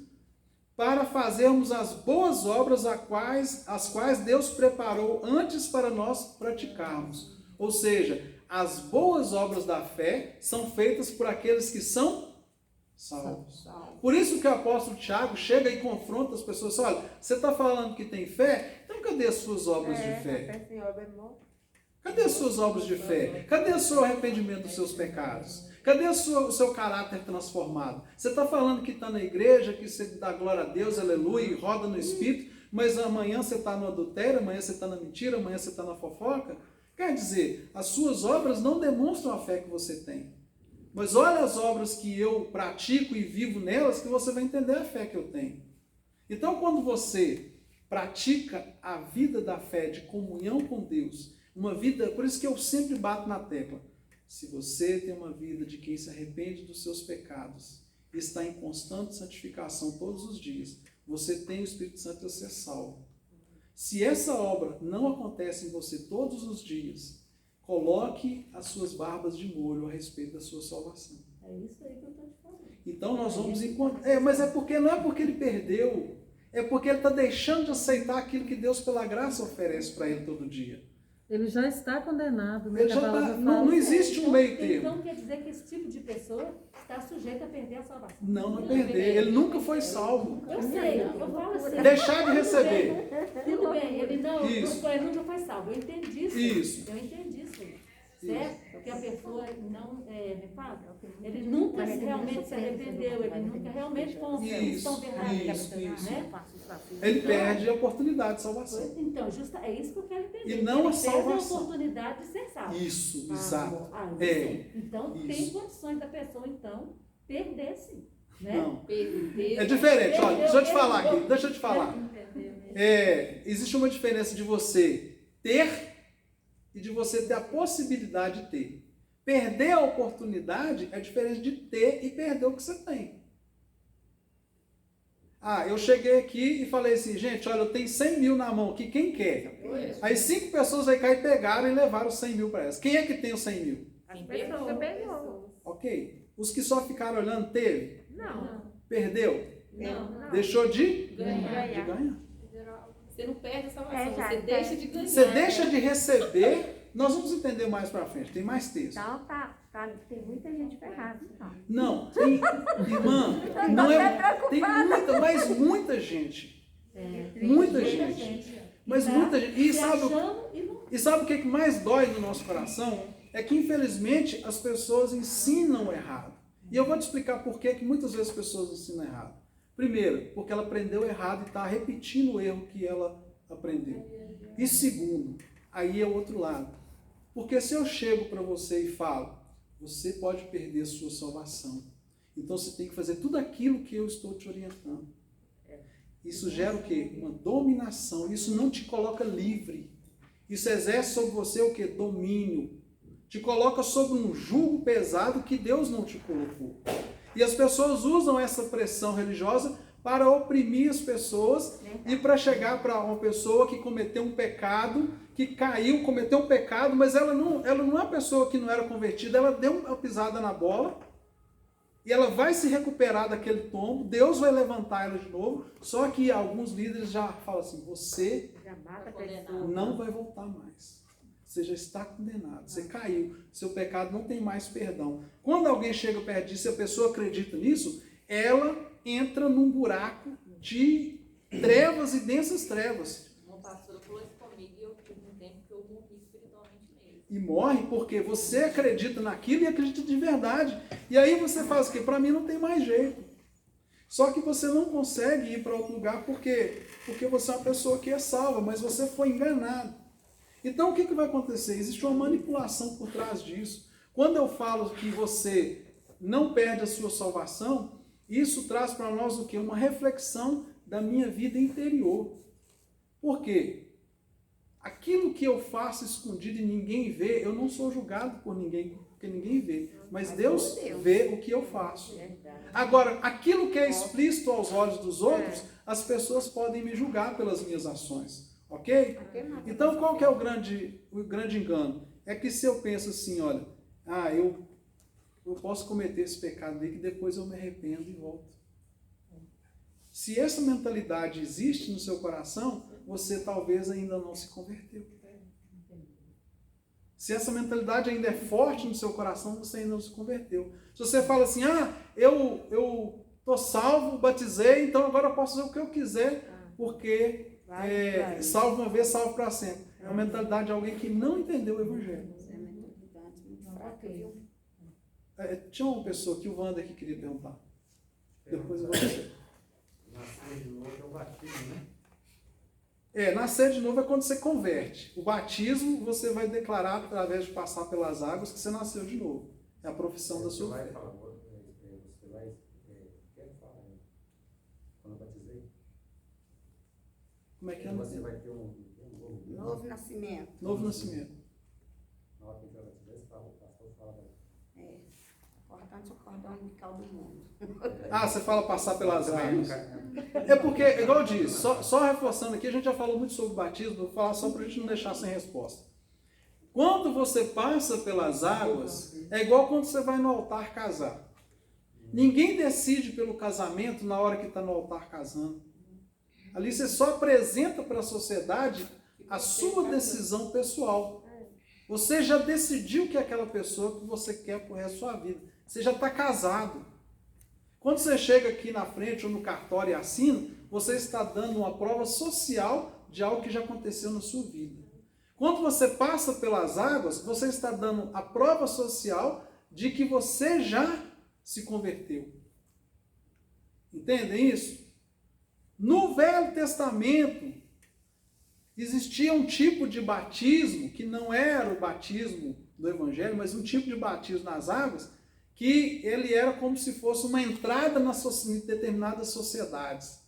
para fazermos as boas obras as quais Deus preparou antes para nós praticarmos. Ou seja, as boas obras da fé são feitas por aqueles que são salvos. Por isso que o apóstolo Tiago chega e confronta as pessoas. Olha, você está falando que tem fé? Então cadê as suas obras de fé? Cadê as suas obras de fé? Cadê o seu arrependimento dos seus pecados? Cadê o seu caráter transformado? Você está falando que está na igreja, que você dá glória a Deus, aleluia, e roda no Espírito, mas amanhã você está no adultério, amanhã você está na mentira, amanhã você está na fofoca? Quer dizer, as suas obras não demonstram a fé que você tem. Mas olha as obras que eu pratico e vivo nelas, que você vai entender a fé que eu tenho. Então, quando você pratica a vida da fé, de comunhão com Deus, uma vida, por isso que eu sempre bato na tecla, se você tem uma vida de quem se arrepende dos seus pecados, e está em constante santificação todos os dias, você tem o Espírito Santo a ser salvo. Se essa obra não acontece em você todos os dias, coloque as suas barbas de molho a respeito da sua salvação. É isso aí que eu estou te falando. Então nós vamos encontrar. Mas não é porque ele perdeu, é porque ele está deixando de aceitar aquilo que Deus, pela graça, oferece para ele todo dia. Ele já está condenado, né? Ele já tá, não existe um meio termo. Então quer dizer que esse tipo de pessoa está sujeito a perder a salvação. Não perder. Ele nunca foi salvo. Eu sei, eu falo assim. Deixar de receber. Tudo bem, ele Isso. ele nunca foi salvo. Eu entendi isso. Isso. Eu entendi isso. Certo? Porque a pessoa não, me fala, ele nunca realmente se arrependeu, ele nunca realmente confessou verdadeira, né? Ele perde a oportunidade de salvação. Então, é isso que eu quero entender. E não a ele perde a salvação. oportunidade de ser salvo. Isso, exato. Então, Isso. tem condições da pessoa, então, perder sim. Né? Não. Perder. É diferente. Olha, deixa eu te falar aqui. Deixa eu te falar. Existe uma diferença de você ter e de você ter a possibilidade de ter. Perder a oportunidade é diferente de ter e perder o que você tem. Eu cheguei aqui e falei assim, gente, olha, eu tenho 100 mil na mão aqui, quem quer? Aí 5 pessoas aí cá e pegaram e levaram os 100 mil para elas. Quem é que tem os 100 mil? As pessoas que pegou. Ok. Os que só ficaram olhando, teve? Não. Perdeu? Não. Deixou de Ganhar. Você não perde a salvação, já, você deixa de ganhar. Você deixa de receber. Nós vamos entender mais pra frente, tem mais texto. Então tem muita gente ferrada. Então. Não, irmã, não é. Tem muita, mas muita gente. Muita gente. Mas muita gente. E sabe o que mais dói no nosso coração? É que, infelizmente, as pessoas ensinam errado. E eu vou te explicar por que muitas vezes as pessoas ensinam errado. Primeiro, porque ela aprendeu errado e está repetindo o erro que ela aprendeu. E segundo, aí é o outro lado. Porque se eu chego para você e falo, você pode perder a sua salvação. Então você tem que fazer tudo aquilo que eu estou te orientando. Isso gera o quê? Uma dominação. Isso não te coloca livre. Isso exerce sobre você o quê? Domínio. Te coloca sobre um jugo pesado que Deus não te colocou. E as pessoas usam essa pressão religiosa para oprimir as pessoas e para chegar para uma pessoa que cometeu um pecado, que caiu, cometeu um pecado, mas ela não é uma pessoa que não era convertida, ela deu uma pisada na bola e ela vai se recuperar daquele tombo, Deus vai levantar ela de novo, só que alguns líderes já falam assim, você Já mata a Condenado. pessoa. não vai voltar mais. Você já está condenado, você caiu, seu pecado não tem mais perdão. Quando alguém chega perto disso e a pessoa acredita nisso, ela entra num buraco de trevas e densas trevas. Uma pastora falou isso comigo e eu tive um tempo que eu morri espiritualmente nele. E morre porque você acredita naquilo e acredita de verdade. E aí você faz o quê? Para mim não tem mais jeito. Só que você não consegue ir para outro lugar porque você é uma pessoa que é salva, mas você foi enganado. Então o que vai acontecer? Existe uma manipulação por trás disso. Quando eu falo que você não perde a sua salvação, isso traz para nós o quê? Uma reflexão da minha vida interior. Por quê? Aquilo que eu faço escondido e ninguém vê, eu não sou julgado por ninguém, porque ninguém vê. Mas Deus vê o que eu faço. Agora, aquilo que é explícito aos olhos dos outros, as pessoas podem me julgar pelas minhas ações. Ok? Então, qual que é o grande engano? É que se eu penso assim, olha, eu posso cometer esse pecado aí que depois eu me arrependo e volto. Se essa mentalidade existe no seu coração, você talvez ainda não se converteu. Se essa mentalidade ainda é forte no seu coração, você ainda não se converteu. Se você fala assim, eu estou salvo, batizei, então agora eu posso fazer o que eu quiser, porque salvo uma vez, salvo para sempre. É uma mentalidade de alguém que não entendeu o Evangelho. É uma mentalidade muito fraca, viu? Tinha uma pessoa que o Wander que queria perguntar. Depois eu vou dizer. Nascer de novo é o batismo, né? Nascer de novo é quando você converte. O batismo você vai declarar através de passar pelas águas que você nasceu de novo. É a profissão da sua fé. Quero falar, quando eu batizei, Como é que é? você vai ter um Novo nascimento. Novo nascimento. Na hora que você vai batizar, você fala, o pastor fala, Importante é o cordão umbilical do mundo. Você fala passar pelas águas. É porque, igual eu disse, só reforçando aqui, a gente já falou muito sobre o batismo, vou falar só para a gente não deixar sem resposta. Quando você passa pelas águas, é igual quando você vai no altar casar. Ninguém decide pelo casamento na hora que está no altar casando. Ali você só apresenta para a sociedade a sua decisão pessoal. Você já decidiu que é aquela pessoa que você quer pro resto da sua vida. Você já está casado. Quando você chega aqui na frente ou no cartório e assina, você está dando uma prova social de algo que já aconteceu na sua vida. Quando você passa pelas águas, você está dando a prova social de que você já se converteu. Entendem isso? No Velho Testamento, existia um tipo de batismo, que não era o batismo do Evangelho, mas um tipo de batismo nas águas, que ele era como se fosse uma entrada em determinadas sociedades.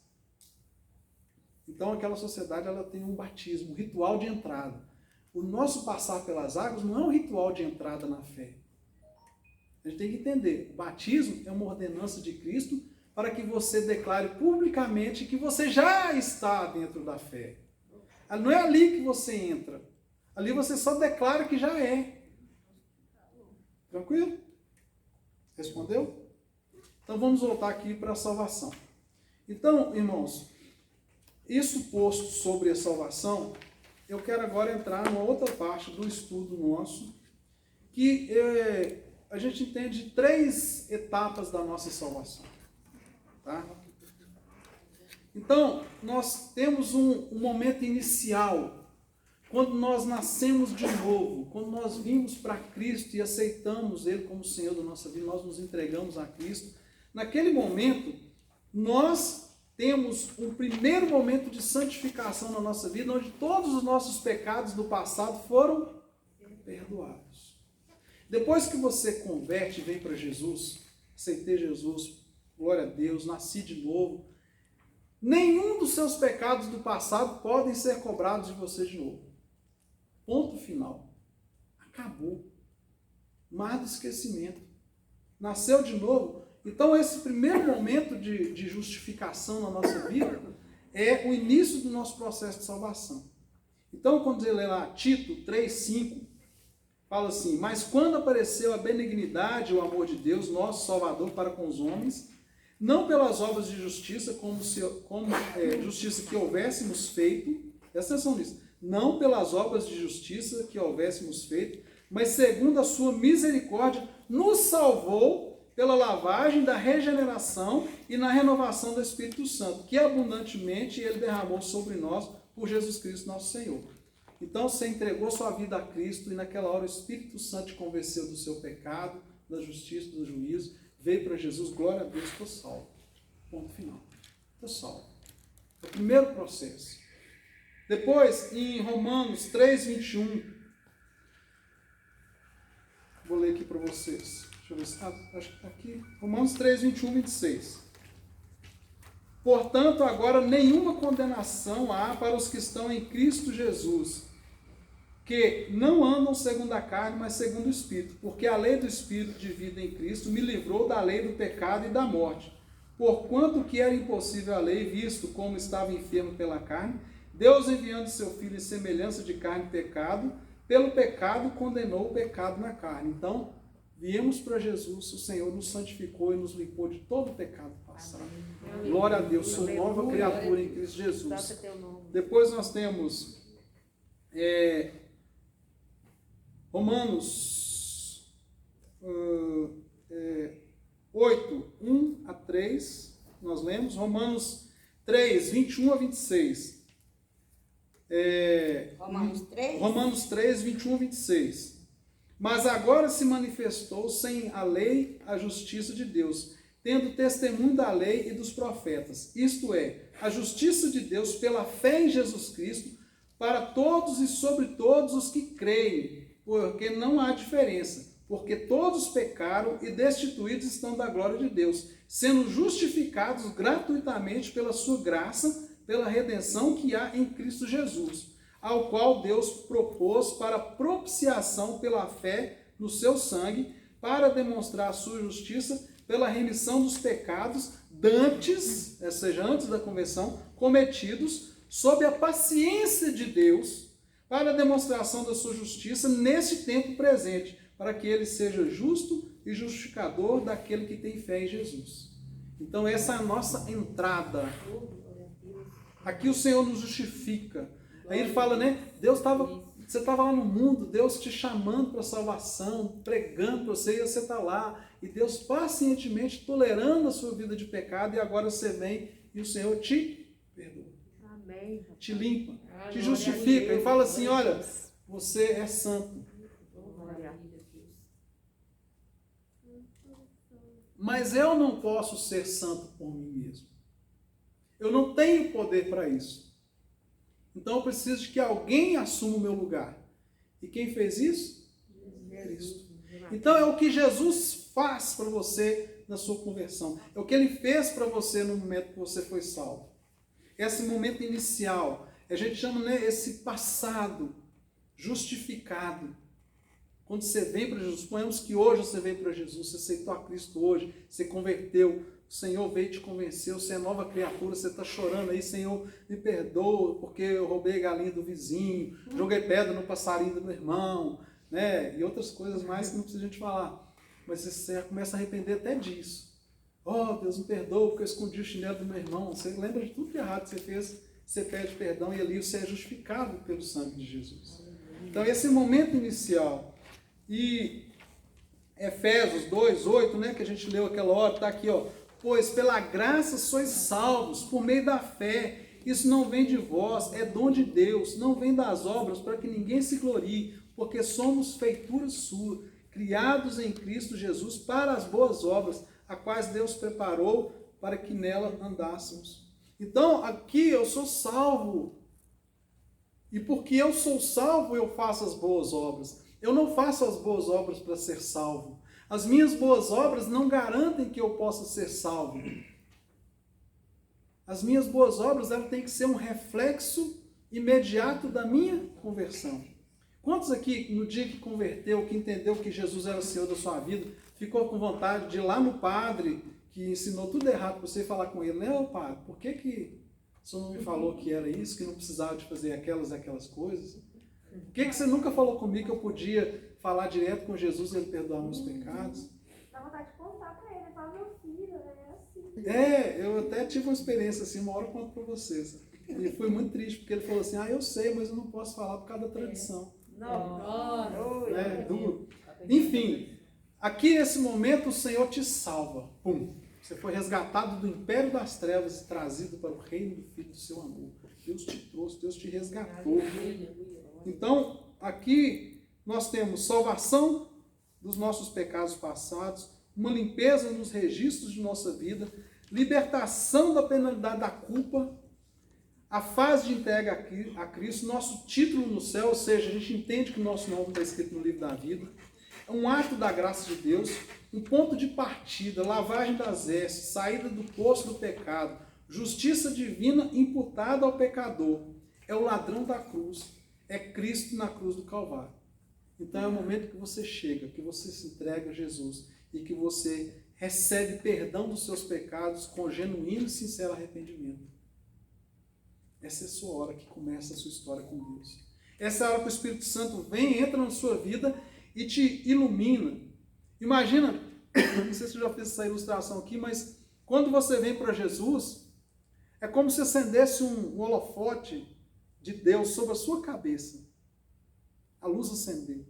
Então aquela sociedade ela tem um batismo, um ritual de entrada. O nosso passar pelas águas não é um ritual de entrada na fé. A gente tem que entender, o batismo é uma ordenança de Cristo para que você declare publicamente que você já está dentro da fé. Não é ali que você entra. Ali você só declara que já é. Tranquilo? Respondeu? Então vamos voltar aqui para a salvação. Então, irmãos, isso posto sobre a salvação, eu quero agora entrar numa outra parte do estudo nosso, que a gente entende 3 etapas da nossa salvação. Tá? Então, nós temos um momento inicial, quando nós nascemos de novo, quando nós vimos para Cristo e aceitamos Ele como Senhor da nossa vida, nós nos entregamos a Cristo. Naquele momento, nós temos um primeiro momento de santificação na nossa vida, onde todos os nossos pecados do passado foram perdoados. Depois que você converte e vem para Jesus, aceitei Jesus, glória a Deus, nasci de novo, Nenhum dos seus pecados do passado podem ser cobrados de você de novo. Ponto final. Acabou. Mar do esquecimento. Nasceu de novo. Então, esse primeiro momento de justificação na nossa vida é o início do nosso processo de salvação. Então, quando ele lê lá Tito 3,5, fala assim: mas quando apareceu a benignidade e o amor de Deus, nosso Salvador, para com os homens, não pelas obras de justiça, como justiça que houvéssemos feito, presta atenção nisso, não pelas obras de justiça que houvéssemos feito, mas segundo a sua misericórdia, nos salvou pela lavagem da regeneração e na renovação do Espírito Santo, que abundantemente ele derramou sobre nós por Jesus Cristo nosso Senhor. Então você entregou sua vida a Cristo e naquela hora o Espírito Santo te convenceu do seu pecado, da justiça, do juízo, veio para Jesus, glória a Deus, estou salvo. Ponto final. Estou salvo. É o primeiro processo. Depois, em Romanos 3,21, vou ler aqui para vocês. Deixa eu ver se acho que está aqui. Romanos 3,21, 26. Portanto, agora nenhuma condenação há para os que estão em Cristo Jesus, que não andam segundo a carne, mas segundo o Espírito. Porque a lei do Espírito de vida em Cristo me livrou da lei do pecado e da morte. Porquanto que era impossível a lei, visto como estava enfermo pela carne, Deus, enviando seu Filho em semelhança de carne e pecado, pelo pecado condenou o pecado na carne. Então, viemos para Jesus, o Senhor nos santificou e nos limpou de todo o pecado passado. Amém. Glória a Deus, sou nova criatura em Cristo Jesus. Depois nós temos Romanos 8, 1 a 3, nós lemos, Romanos 3, 21 a 26. Romanos 3, 21 a 26. Mas agora se manifestou sem a lei a justiça de Deus, tendo testemunho da lei e dos profetas, isto é, a justiça de Deus pela fé em Jesus Cristo, para todos e sobre todos os que creem, porque não há diferença, porque todos pecaram e destituídos estão da glória de Deus, sendo justificados gratuitamente pela sua graça, pela redenção que há em Cristo Jesus, ao qual Deus propôs para propiciação pela fé no seu sangue, para demonstrar a sua justiça pela remissão dos pecados dantes, ou seja, antes da conversão, cometidos sob a paciência de Deus, para a demonstração da sua justiça nesse tempo presente, para que ele seja justo e justificador daquele que tem fé em Jesus. Então essa é a nossa entrada. Aqui o Senhor nos justifica. Aí ele fala, né? Você estava lá no mundo, Deus te chamando para a salvação, pregando para você, e você está lá. E Deus pacientemente tolerando a sua vida de pecado, e agora você vem e o Senhor te perdoa. Amém. Te limpa, te justifica. E fala assim, olha, você é santo. Mas eu não posso ser santo por mim mesmo. Eu não tenho poder para isso. Então eu preciso de que alguém assuma o meu lugar. E quem fez isso? Cristo. Então é o que Jesus faz para você na sua conversão. É o que ele fez para você no momento que você foi salvo. Esse momento inicial, a gente chama, né, esse passado justificado. Quando você vem para Jesus, suponhamos que hoje você veio para Jesus, você aceitou a Cristo hoje, você converteu, o Senhor veio te convencer, você é nova criatura, você está chorando aí, Senhor, me perdoa, porque eu roubei a galinha do vizinho, joguei pedra no passarinho do meu irmão, né? E outras coisas mais que não precisa a gente falar. Mas você começa a arrepender até disso. Oh, Deus, me perdoa porque eu escondi o chinelo do meu irmão. Você lembra de tudo que errado que você fez, você pede perdão e ali você é justificado pelo sangue de Jesus. Então esse momento inicial. E Efésios 2:8, né, que a gente leu aquela hora, está aqui, ó. Pois pela graça sois salvos, por meio da fé. Isso não vem de vós, é dom de Deus, não vem das obras, para que ninguém se glorie, porque somos feitura sua, criados em Cristo Jesus para as boas obras, a quais Deus preparou para que nela andássemos. Então, aqui eu sou salvo. E porque eu sou salvo, eu faço as boas obras. Eu não faço as boas obras para ser salvo. As minhas boas obras não garantem que eu possa ser salvo. As minhas boas obras, elas têm que ser um reflexo imediato da minha conversão. Quantos aqui, no dia que converteu, que entendeu que Jesus era o Senhor da sua vida, ficou com vontade de ir lá no padre, que ensinou tudo errado para você, falar com ele, né, ô padre, por que o senhor não me falou que era isso, que não precisava de fazer aquelas coisas? Por que você nunca falou comigo que eu podia falar direto com Jesus e ele perdoar meus pecados? Dá vontade de contar pra ele, fala, meu filho, é assim. Eu até tive uma experiência assim, uma hora eu conto para vocês. E foi muito triste, porque ele falou assim, eu sei, mas eu não posso falar por causa da tradição. É duro. Enfim, aqui nesse momento o Senhor te salva. Pum! Você foi resgatado do império das trevas e trazido para o reino do Filho do seu amor. Deus te trouxe, Deus te resgatou. Então, aqui nós temos salvação dos nossos pecados passados, uma limpeza nos registros de nossa vida, libertação da penalidade da culpa, a fase de entrega a Cristo, nosso título no céu, ou seja, a gente entende que o nosso nome está escrito no livro da vida, é um ato da graça de Deus, um ponto de partida, lavagem das vestes, saída do poço do pecado, justiça divina imputada ao pecador, é o ladrão da cruz, é Cristo na cruz do Calvário. Então é o momento que você chega, que você se entrega a Jesus e que você recebe perdão dos seus pecados com genuíno e sincero arrependimento. Essa é a sua hora que começa a sua história com Deus. Essa é a hora que o Espírito Santo vem, entra na sua vida e te ilumina. Imagina, não sei se eu já fiz essa ilustração aqui, mas quando você vem para Jesus, é como se acendesse um holofote de Deus sobre a sua cabeça. A luz acendeu.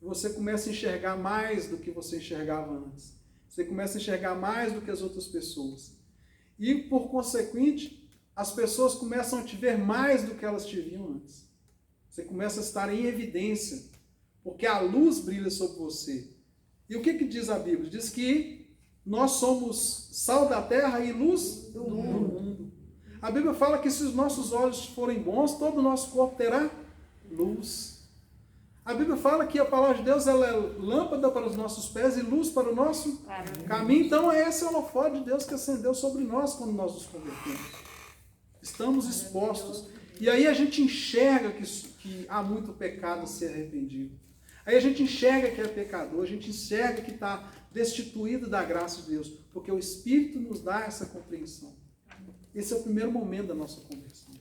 E você começa a enxergar mais do que você enxergava antes. Você começa a enxergar mais do que as outras pessoas. E, por consequente, as pessoas começam a te ver mais do que elas te viam antes. Você começa a estar em evidência, porque a luz brilha sobre você. E o que diz a Bíblia? Diz que nós somos sal da terra e luz do mundo. A Bíblia fala que se os nossos olhos forem bons, todo o nosso corpo terá luz. A Bíblia fala que a palavra de Deus ela é lâmpada para os nossos pés e luz para o nosso caminho. Então é esse holofote de Deus que acendeu sobre nós quando nós nos convertemos. Estamos expostos. E aí a gente enxerga que há muito pecado a ser arrependido. Aí a gente enxerga que é pecador, a gente enxerga que está destituído da graça de Deus, porque o Espírito nos dá essa compreensão. Esse é o primeiro momento da nossa conversão.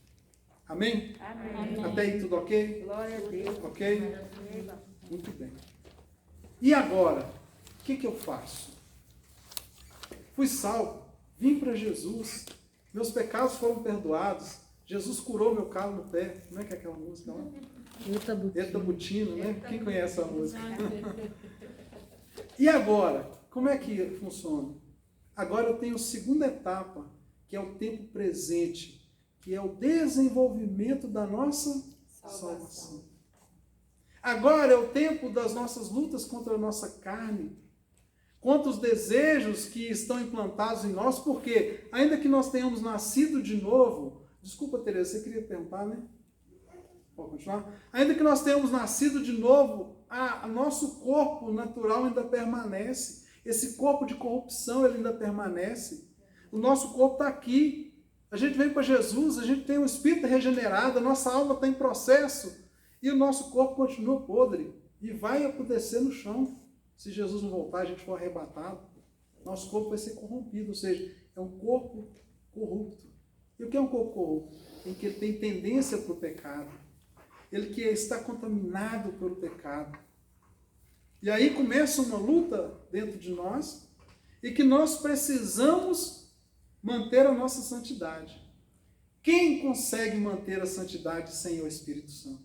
Amém? Amém. Até aí tudo ok? Glória a Deus. Ok? Muito bem. E agora, o que eu faço? Fui salvo, vim para Jesus, meus pecados foram perdoados, Jesus curou meu calo no pé. Como é que é aquela música lá? Eta Butino, né? Quem conhece a música? E agora, como é que funciona? Agora eu tenho a segunda etapa, que é o tempo presente, que é o desenvolvimento da nossa salvação. Agora é o tempo das nossas lutas contra a nossa carne, contra os desejos que estão implantados em nós, porque ainda que nós tenhamos nascido de novo, desculpa, Tereza, você queria perguntar, né? Pode continuar? Ainda que nós tenhamos nascido de novo, nosso corpo natural ainda permanece. Esse corpo de corrupção ele ainda permanece. O nosso corpo está aqui. A gente vem para Jesus, a gente tem um espírito regenerado, a nossa alma está em processo e o nosso corpo continua podre e vai apodrecer no chão. Se Jesus não voltar, a gente for arrebatado, nosso corpo vai ser corrompido, ou seja, é um corpo corrupto. E o que é um corpo corrupto? Em que ele tem tendência para o pecado. Ele que está contaminado pelo pecado. E aí começa uma luta dentro de nós e que nós precisamos manter a nossa santidade. Quem consegue manter a santidade sem o Espírito Santo?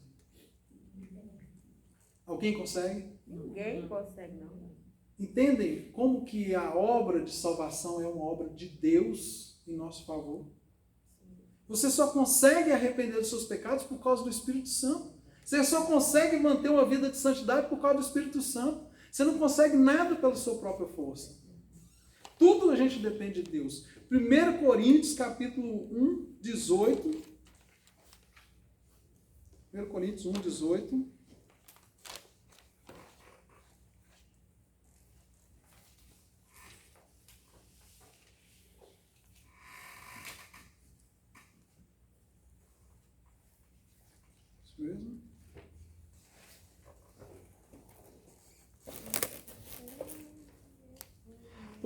Alguém consegue? Ninguém consegue, não. Entendem como que a obra de salvação é uma obra de Deus em nosso favor? Você só consegue arrepender dos seus pecados por causa do Espírito Santo. Você só consegue manter uma vida de santidade por causa do Espírito Santo. Você não consegue nada pela sua própria força. Tudo a gente depende de Deus. 1 Coríntios, capítulo 1, 18. 1 Coríntios 1, 18.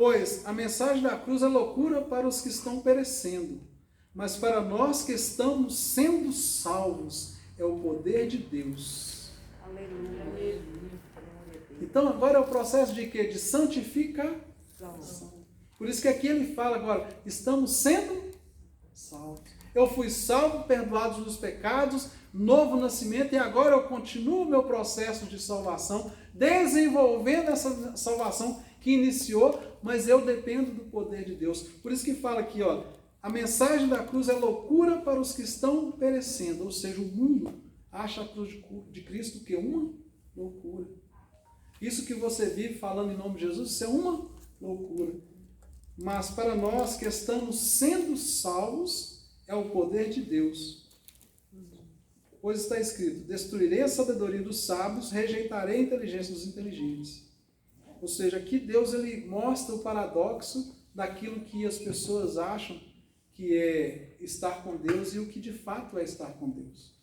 Pois a mensagem da cruz é loucura para os que estão perecendo, mas para nós que estamos sendo salvos, é o poder de Deus. Aleluia. Então agora é o processo de quê? De santificação. Por isso que aqui ele fala agora, estamos sendo salvos. Eu fui salvo, perdoado dos pecados, novo nascimento, e agora eu continuo o meu processo de salvação, desenvolvendo essa salvação que iniciou, mas eu dependo do poder de Deus. Por isso que fala aqui, ó, a mensagem da cruz é loucura para os que estão perecendo, ou seja, o mundo acha a cruz de Cristo que é uma loucura. Isso que você vive falando em nome de Jesus, isso é uma loucura. Mas para nós que estamos sendo salvos, é o poder de Deus. Pois está escrito, destruirei a sabedoria dos sábios, rejeitarei a inteligência dos inteligentes. Ou seja, aqui Deus ele mostra o paradoxo daquilo que as pessoas acham que é estar com Deus e o que de fato é estar com Deus.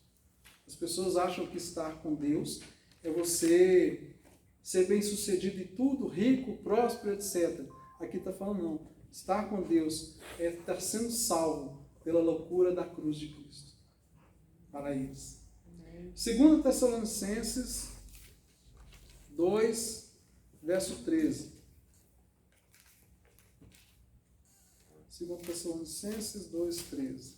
As pessoas acham que estar com Deus é você ser bem-sucedido em tudo, rico, próspero, etc. Aqui está falando não. Estar com Deus é estar sendo salvo pela loucura da cruz de Cristo. Para eles. 2 Tessalonicenses 2, verso 13. 2 Tessalonicenses 2, 13.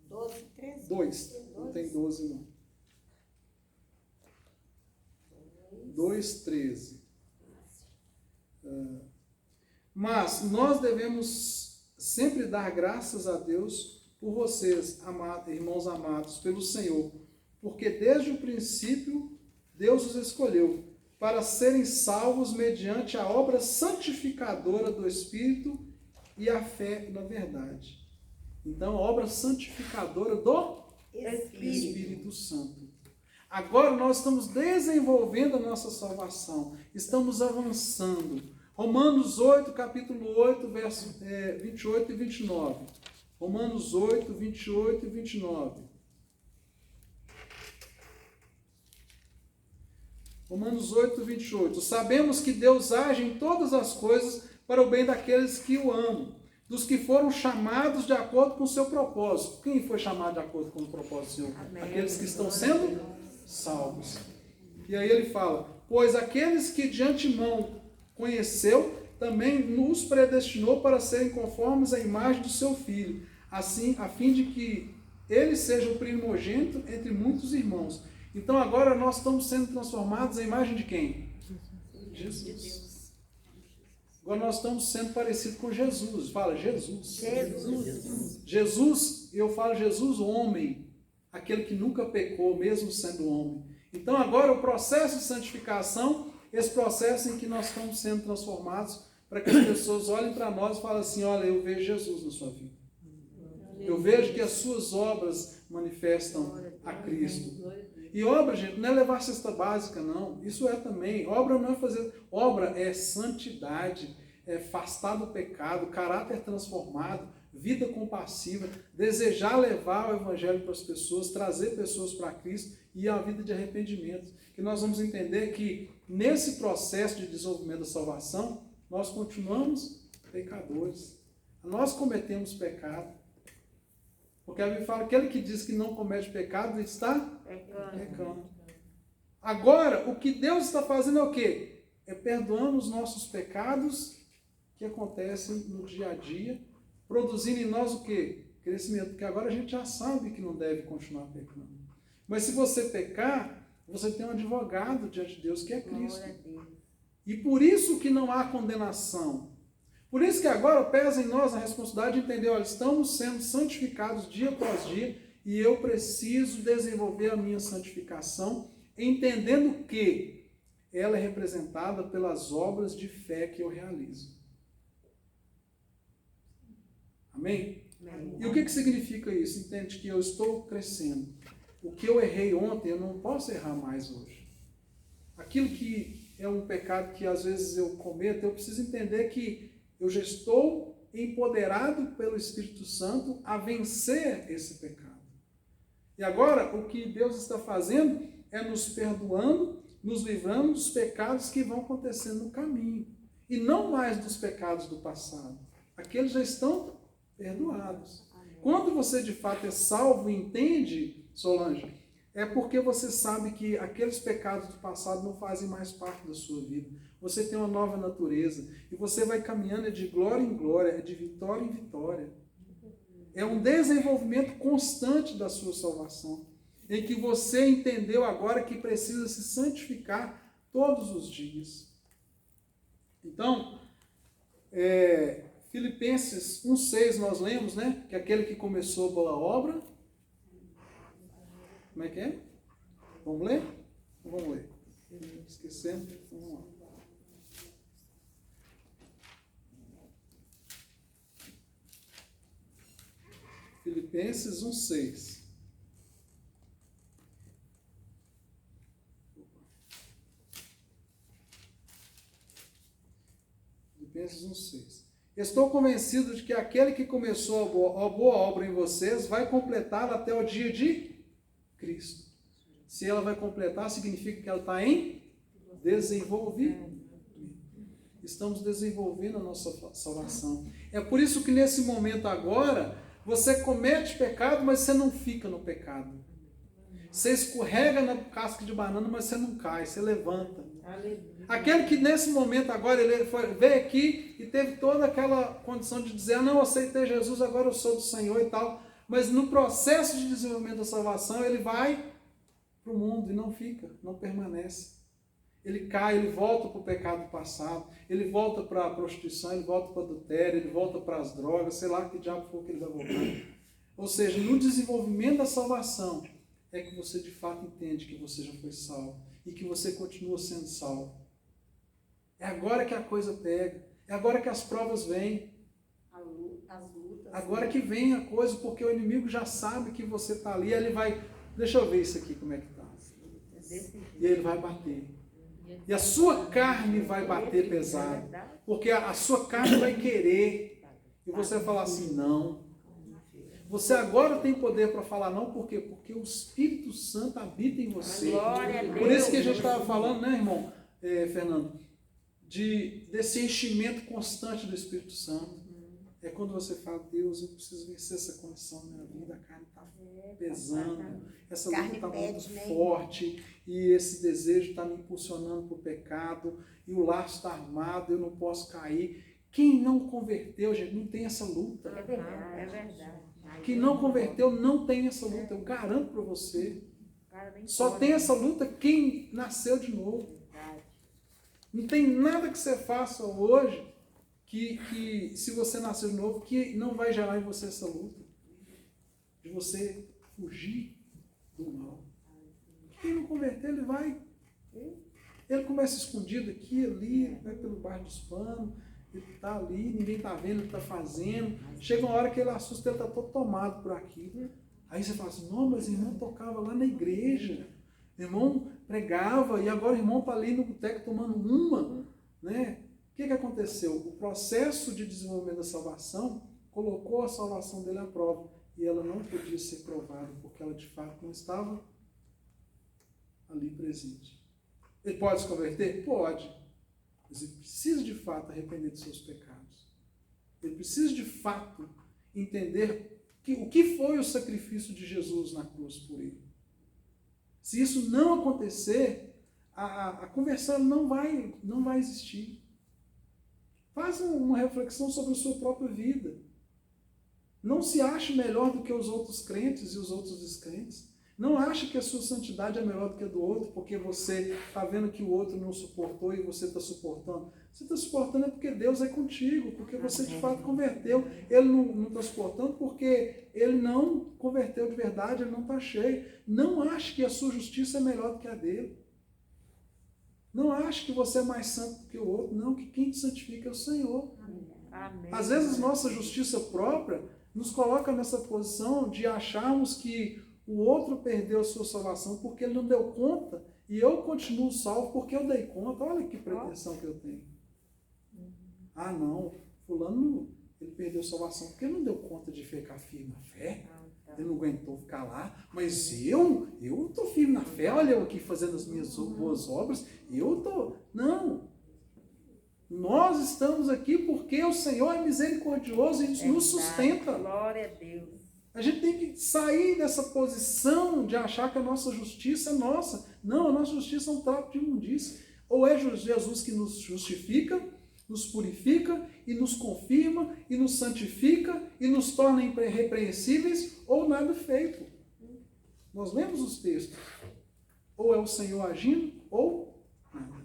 12, 13? 2, não tem 12 não. 2, 13. Mas nós devemos sempre dar graças a Deus por vocês, irmãos amados, pelo Senhor, porque desde o princípio Deus os escolheu para serem salvos mediante a obra santificadora do Espírito e a fé na verdade. Então, a obra santificadora do Espírito Santo. Agora nós estamos desenvolvendo a nossa salvação, estamos avançando. Romanos 8, capítulo 8, verso 28 e 29. Romanos 8, 28 e 29. Romanos 8, 28. Sabemos que Deus age em todas as coisas para o bem daqueles que o amam, dos que foram chamados de acordo com o seu propósito. Quem foi chamado de acordo com o propósito do Senhor? Amém. Aqueles que estão sendo salvos. E aí ele fala, pois aqueles que de antemão conheceu, também nos predestinou para serem conformes à imagem do seu Filho, assim, a fim de que ele seja o primogênito entre muitos irmãos. Então agora nós estamos sendo transformados em imagem de quem? Jesus. Agora nós estamos sendo parecidos com Jesus. Fala, Jesus. Jesus, eu falo Jesus, homem, aquele que nunca pecou, mesmo sendo homem. Então agora o processo de santificação, esse processo em que nós estamos sendo transformados, para que as pessoas olhem para nós e falem assim, olha, eu vejo Jesus na sua vida. Eu vejo que as suas obras manifestam a Cristo. E obra, gente, não é levar cesta básica, não. Isso é também. Obra não é fazer... Obra é santidade, é afastar do pecado, caráter transformado, vida compassiva, desejar levar o evangelho para as pessoas, trazer pessoas para Cristo e a vida de arrependimento. Que nós vamos entender que nesse processo de desenvolvimento da salvação, nós continuamos pecadores. Nós cometemos pecado. Porque a Bíblia fala que aquele que diz que não comete pecado está pecando. Agora, o que Deus está fazendo é o quê? É perdoando os nossos pecados que acontecem no dia a dia, produzindo em nós o quê? Crescimento. Porque agora a gente já sabe que não deve continuar pecando. Mas se você pecar, você tem um advogado diante de Deus, que é Cristo. E por isso que não há condenação. Por isso que agora pesa em nós a responsabilidade de entender, olha, estamos sendo santificados dia após dia e eu preciso desenvolver a minha santificação, entendendo que ela é representada pelas obras de fé que eu realizo. Amém? Amém. E o que significa isso? Entende que eu estou crescendo. O que eu errei ontem, eu não posso errar mais hoje. Aquilo que é um pecado que às vezes eu cometo, eu preciso entender que eu já estou empoderado pelo Espírito Santo a vencer esse pecado. E agora, o que Deus está fazendo é nos perdoando, nos livrando dos pecados que vão acontecendo no caminho. E não mais dos pecados do passado. Aqueles já estão perdoados. Quando você de fato é salvo e entende, Solange, é porque você sabe que aqueles pecados do passado não fazem mais parte da sua vida. Você tem uma nova natureza. E você vai caminhando de glória em glória, é de vitória em vitória. É um desenvolvimento constante da sua salvação. Em que você entendeu agora que precisa se santificar todos os dias. Então, Filipenses 1,6 nós lemos, né? Que aquele que começou a boa obra. Como é que é? Vamos ler? Vamos ler. Esquecendo. Vamos lá. Filipenses 1,6. Filipenses 1,6. Estou convencido de que aquele que começou a boa obra em vocês vai completá-la até o dia de Cristo. Se ela vai completar, significa que ela está em desenvolvimento. Estamos desenvolvendo a nossa salvação. É por isso que nesse momento agora, você comete pecado, mas você não fica no pecado. Você escorrega na casca de banana, mas você não cai, você levanta. Aquele que nesse momento agora, ele veio aqui e teve toda aquela condição de dizer, não, eu aceitei Jesus, agora eu sou do Senhor e tal. Mas no processo de desenvolvimento da salvação, ele vai para o mundo e não fica, não permanece. Ele cai, ele volta para o pecado passado, ele volta para a prostituição, ele volta para o adultério, ele volta para as drogas, sei lá que diabo for que ele vai voltar. Ou seja, no desenvolvimento da salvação, é que você de fato entende que você já foi salvo e que você continua sendo salvo. É agora que a coisa pega, é agora que as provas vêm. As lutas. Agora que vem a coisa, porque o inimigo já sabe que você está ali, ele vai, deixa eu ver isso aqui como é que está. E ele vai bater. E a sua carne vai bater pesado, porque a sua carne vai querer. E você vai falar assim, não. Você agora tem poder para falar não, por quê? Porque o Espírito Santo habita em você. Por isso que a gente estava falando, né, irmão, Fernando, desse enchimento constante do Espírito Santo. É quando você fala, Deus, eu preciso vencer essa condição na minha vida, a carne está pesando, essa luta está muito forte, e esse desejo está me impulsionando para o pecado, e o laço está armado, eu não posso cair. Quem não converteu, gente, não tem essa luta. É verdade, é verdade. Quem não converteu não tem essa luta, eu garanto para você. Só tem essa luta quem nasceu de novo. Não tem nada que você faça hoje que se você nasceu de novo, que não vai gerar em você essa luta. De você fugir do mal. Quem não converter, ele vai. Ele começa escondido aqui, ali, vai pelo baixo dos panos, ele está ali, ninguém está vendo, ele está fazendo. Chega uma hora que ele assusta, ele está todo tomado por aqui. Aí você fala assim, não, mas o irmão tocava lá na igreja. O irmão pregava e agora o irmão está ali no boteco tomando uma. Né? O que aconteceu? O processo de desenvolvimento da salvação colocou a salvação dele à prova. E ela não podia ser provada, porque ela de fato não estava ali presente. Ele pode se converter? Pode. Mas ele precisa de fato arrepender dos seus pecados. Ele precisa de fato entender o que foi o sacrifício de Jesus na cruz por ele. Se isso não acontecer, a conversão não vai existir. Faça uma reflexão sobre a sua própria vida. Não se ache melhor do que os outros crentes e os outros descrentes. Não ache que a sua santidade é melhor do que a do outro, porque você está vendo que o outro não suportou e você está suportando. Você está suportando é porque Deus é contigo, porque você de fato converteu. Ele não está suportando porque ele não converteu de verdade, ele não está cheio. Não ache que a sua justiça é melhor do que a dele. Não ache que você é mais santo do que o outro. Não, que quem te santifica é o Senhor. Amém. Às vezes nossa justiça própria nos coloca nessa posição de acharmos que o outro perdeu a sua salvação porque ele não deu conta e eu continuo salvo porque eu dei conta. Olha que pretensão que eu tenho. Ah, não, fulano, ele perdeu a salvação porque ele não deu conta de ficar firme na fé. Ele não aguentou ficar lá, mas eu estou firme na fé, olha eu aqui fazendo as minhas boas obras, eu estou... Não! Nós estamos aqui porque o Senhor é misericordioso e nos sustenta. Glória a Deus. A gente tem que sair dessa posição de achar que a nossa justiça é nossa. Não, a nossa justiça é um trapo de imundícia. Ou é Jesus que nos justifica, nos purifica e nos confirma e nos santifica e nos torna irrepreensíveis, ou nada feito. Nós lemos os textos. Ou é o Senhor agindo, ou nada.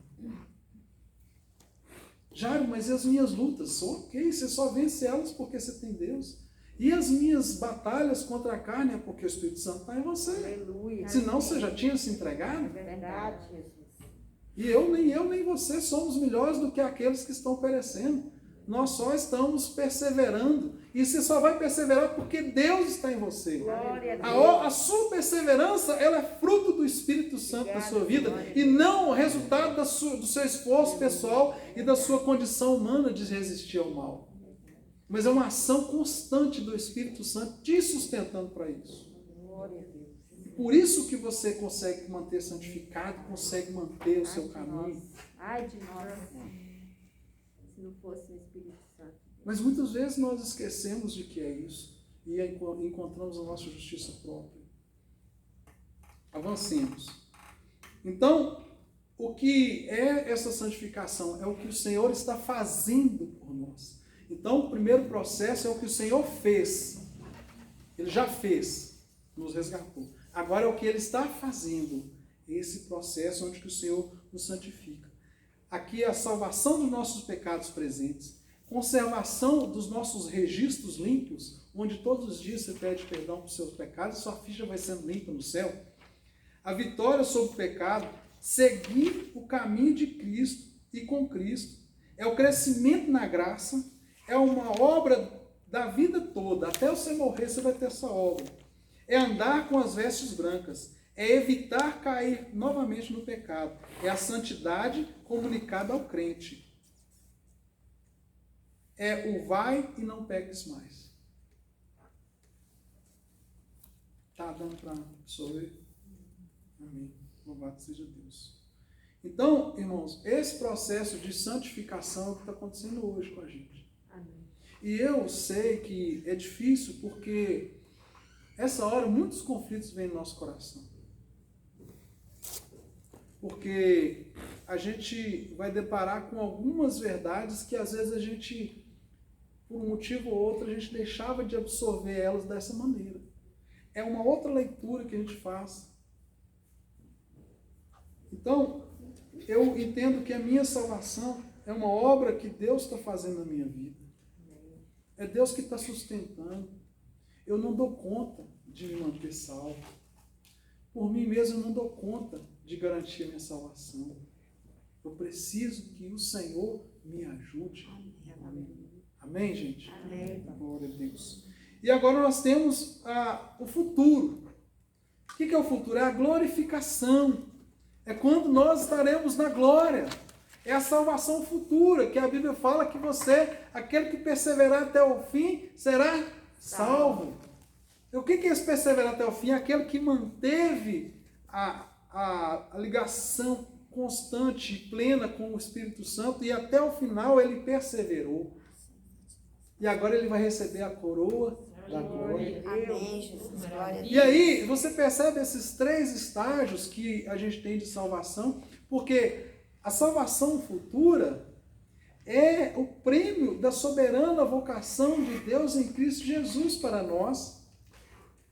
Jairo, mas e as minhas lutas? Ok, você só vence elas porque você tem Deus. E as minhas batalhas contra a carne é porque o Espírito Santo está em você. Aleluia. Senão você já tinha se entregado. É verdade, Jesus. E nem você somos melhores do que aqueles que estão perecendo. Nós só estamos perseverando. E você só vai perseverar porque Deus está em você. Glória a Deus. A sua perseverança, ela é fruto do Espírito Santo na sua vida e não o resultado do seu esforço pessoal e da sua condição humana de resistir ao mal. Mas é uma ação constante do Espírito Santo te sustentando para isso. Glória a Deus. E por isso que você consegue manter santificado, consegue manter o seu caminho. Ai de nós. Se não fosse o Espírito Santo. Mas muitas vezes nós esquecemos de que é isso e encontramos a nossa justiça própria. Avancemos. Então, o que é essa santificação? É o que o Senhor está fazendo por nós. Então, o primeiro processo é o que o Senhor fez. Ele já fez, nos resgatou. Agora é o que Ele está fazendo, esse processo onde que o Senhor nos santifica. Aqui é a salvação dos nossos pecados presentes, conservação dos nossos registros limpos, onde todos os dias você pede perdão por seus pecados e sua ficha vai sendo limpa no céu. A vitória sobre o pecado, seguir o caminho de Cristo e com Cristo. É o crescimento na graça, é uma obra da vida toda. Até você morrer, você vai ter essa obra. É andar com as vestes brancas. É evitar cair novamente no pecado. É a santidade comunicada ao crente. É o vai e não peques mais. Tá dando para absorver? Amém. Louvado seja Deus. Então, irmãos, esse processo de santificação é o que está acontecendo hoje com a gente. E eu sei que é difícil porque essa hora muitos conflitos vêm no nosso coração. Porque a gente vai deparar com algumas verdades que às vezes a gente, por um motivo ou outro, a gente deixava de absorver elas dessa maneira. É uma outra leitura que a gente faz. Então, eu entendo que a minha salvação é uma obra que Deus está fazendo na minha vida. É Deus que está sustentando. Eu não dou conta de me manter salvo. Por mim mesmo eu não dou conta de garantir a minha salvação. Eu preciso que o Senhor me ajude. Amém, gente? Amém. Glória a Deus. E agora nós temos o futuro. O que é o futuro? É a glorificação. É quando nós estaremos na glória. É a salvação futura, que a Bíblia fala que você, aquele que perseverar até o fim, será salvo. E o que é esse perseverar até o fim? Aquele que manteve a ligação constante e plena com o Espírito Santo e até o final ele perseverou. E agora ele vai receber a coroa da glória. Amém, Jesus. Glória a Deus. E aí, você percebe esses 3 estágios que a gente tem de salvação, porque a salvação futura é o prêmio da soberana vocação de Deus em Cristo Jesus para nós,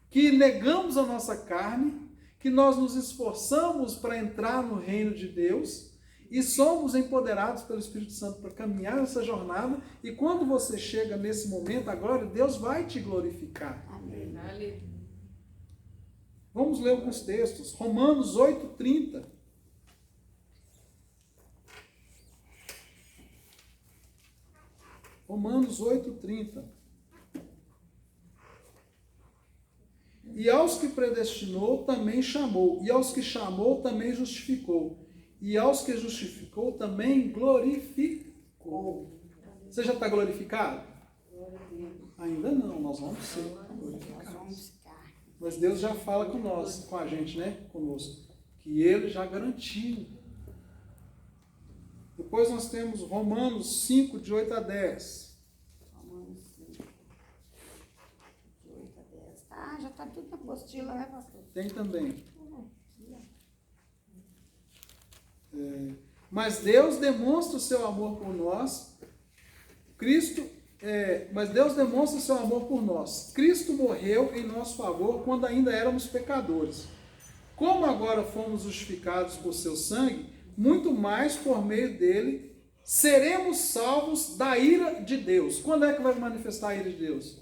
que negamos a nossa carne, que nós nos esforçamos para entrar no reino de Deus e somos empoderados pelo Espírito Santo para caminhar essa jornada. E quando você chega nesse momento, agora Deus vai te glorificar. Amém. Vamos ler alguns textos. Romanos 8:30. Romanos 8:30. E aos que predestinou, também chamou. E aos que chamou, também justificou. E aos que justificou, também glorificou. Você já está glorificado? Ainda não, nós vamos ser glorificados. Mas Deus já fala com nós, com a gente, né? Conosco. Que Ele já garantiu. Depois nós temos Romanos 5, de 8 a 10. Romanos 5, de 8 a 10. Ah, já está tudo na apostila, né, pastor? Tem também. Mas Deus demonstra o seu amor por nós. Mas Deus demonstra o seu amor por nós. Cristo morreu em nosso favor quando ainda éramos pecadores. Como agora fomos justificados por seu sangue, muito mais por meio dele seremos salvos da ira de Deus. Quando é que vai manifestar a ira de Deus?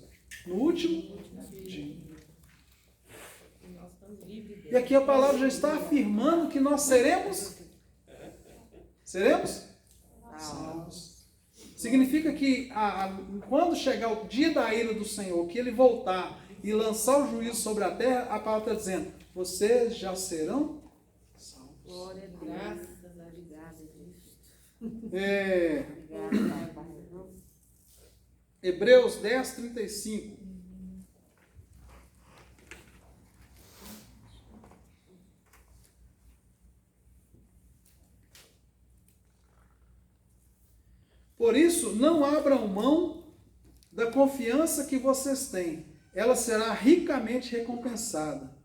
No último dia. E aqui a palavra já está afirmando que nós seremos salvos. Significa que quando chegar o dia da ira do Senhor, que Ele voltar e lançar o juízo sobre a terra, a palavra está dizendo, vocês já serão salvos. Glória a Deus. Graças a Deus. Hebreus 10, 35. Por isso, não abram mão da confiança que vocês têm. Ela será ricamente recompensada.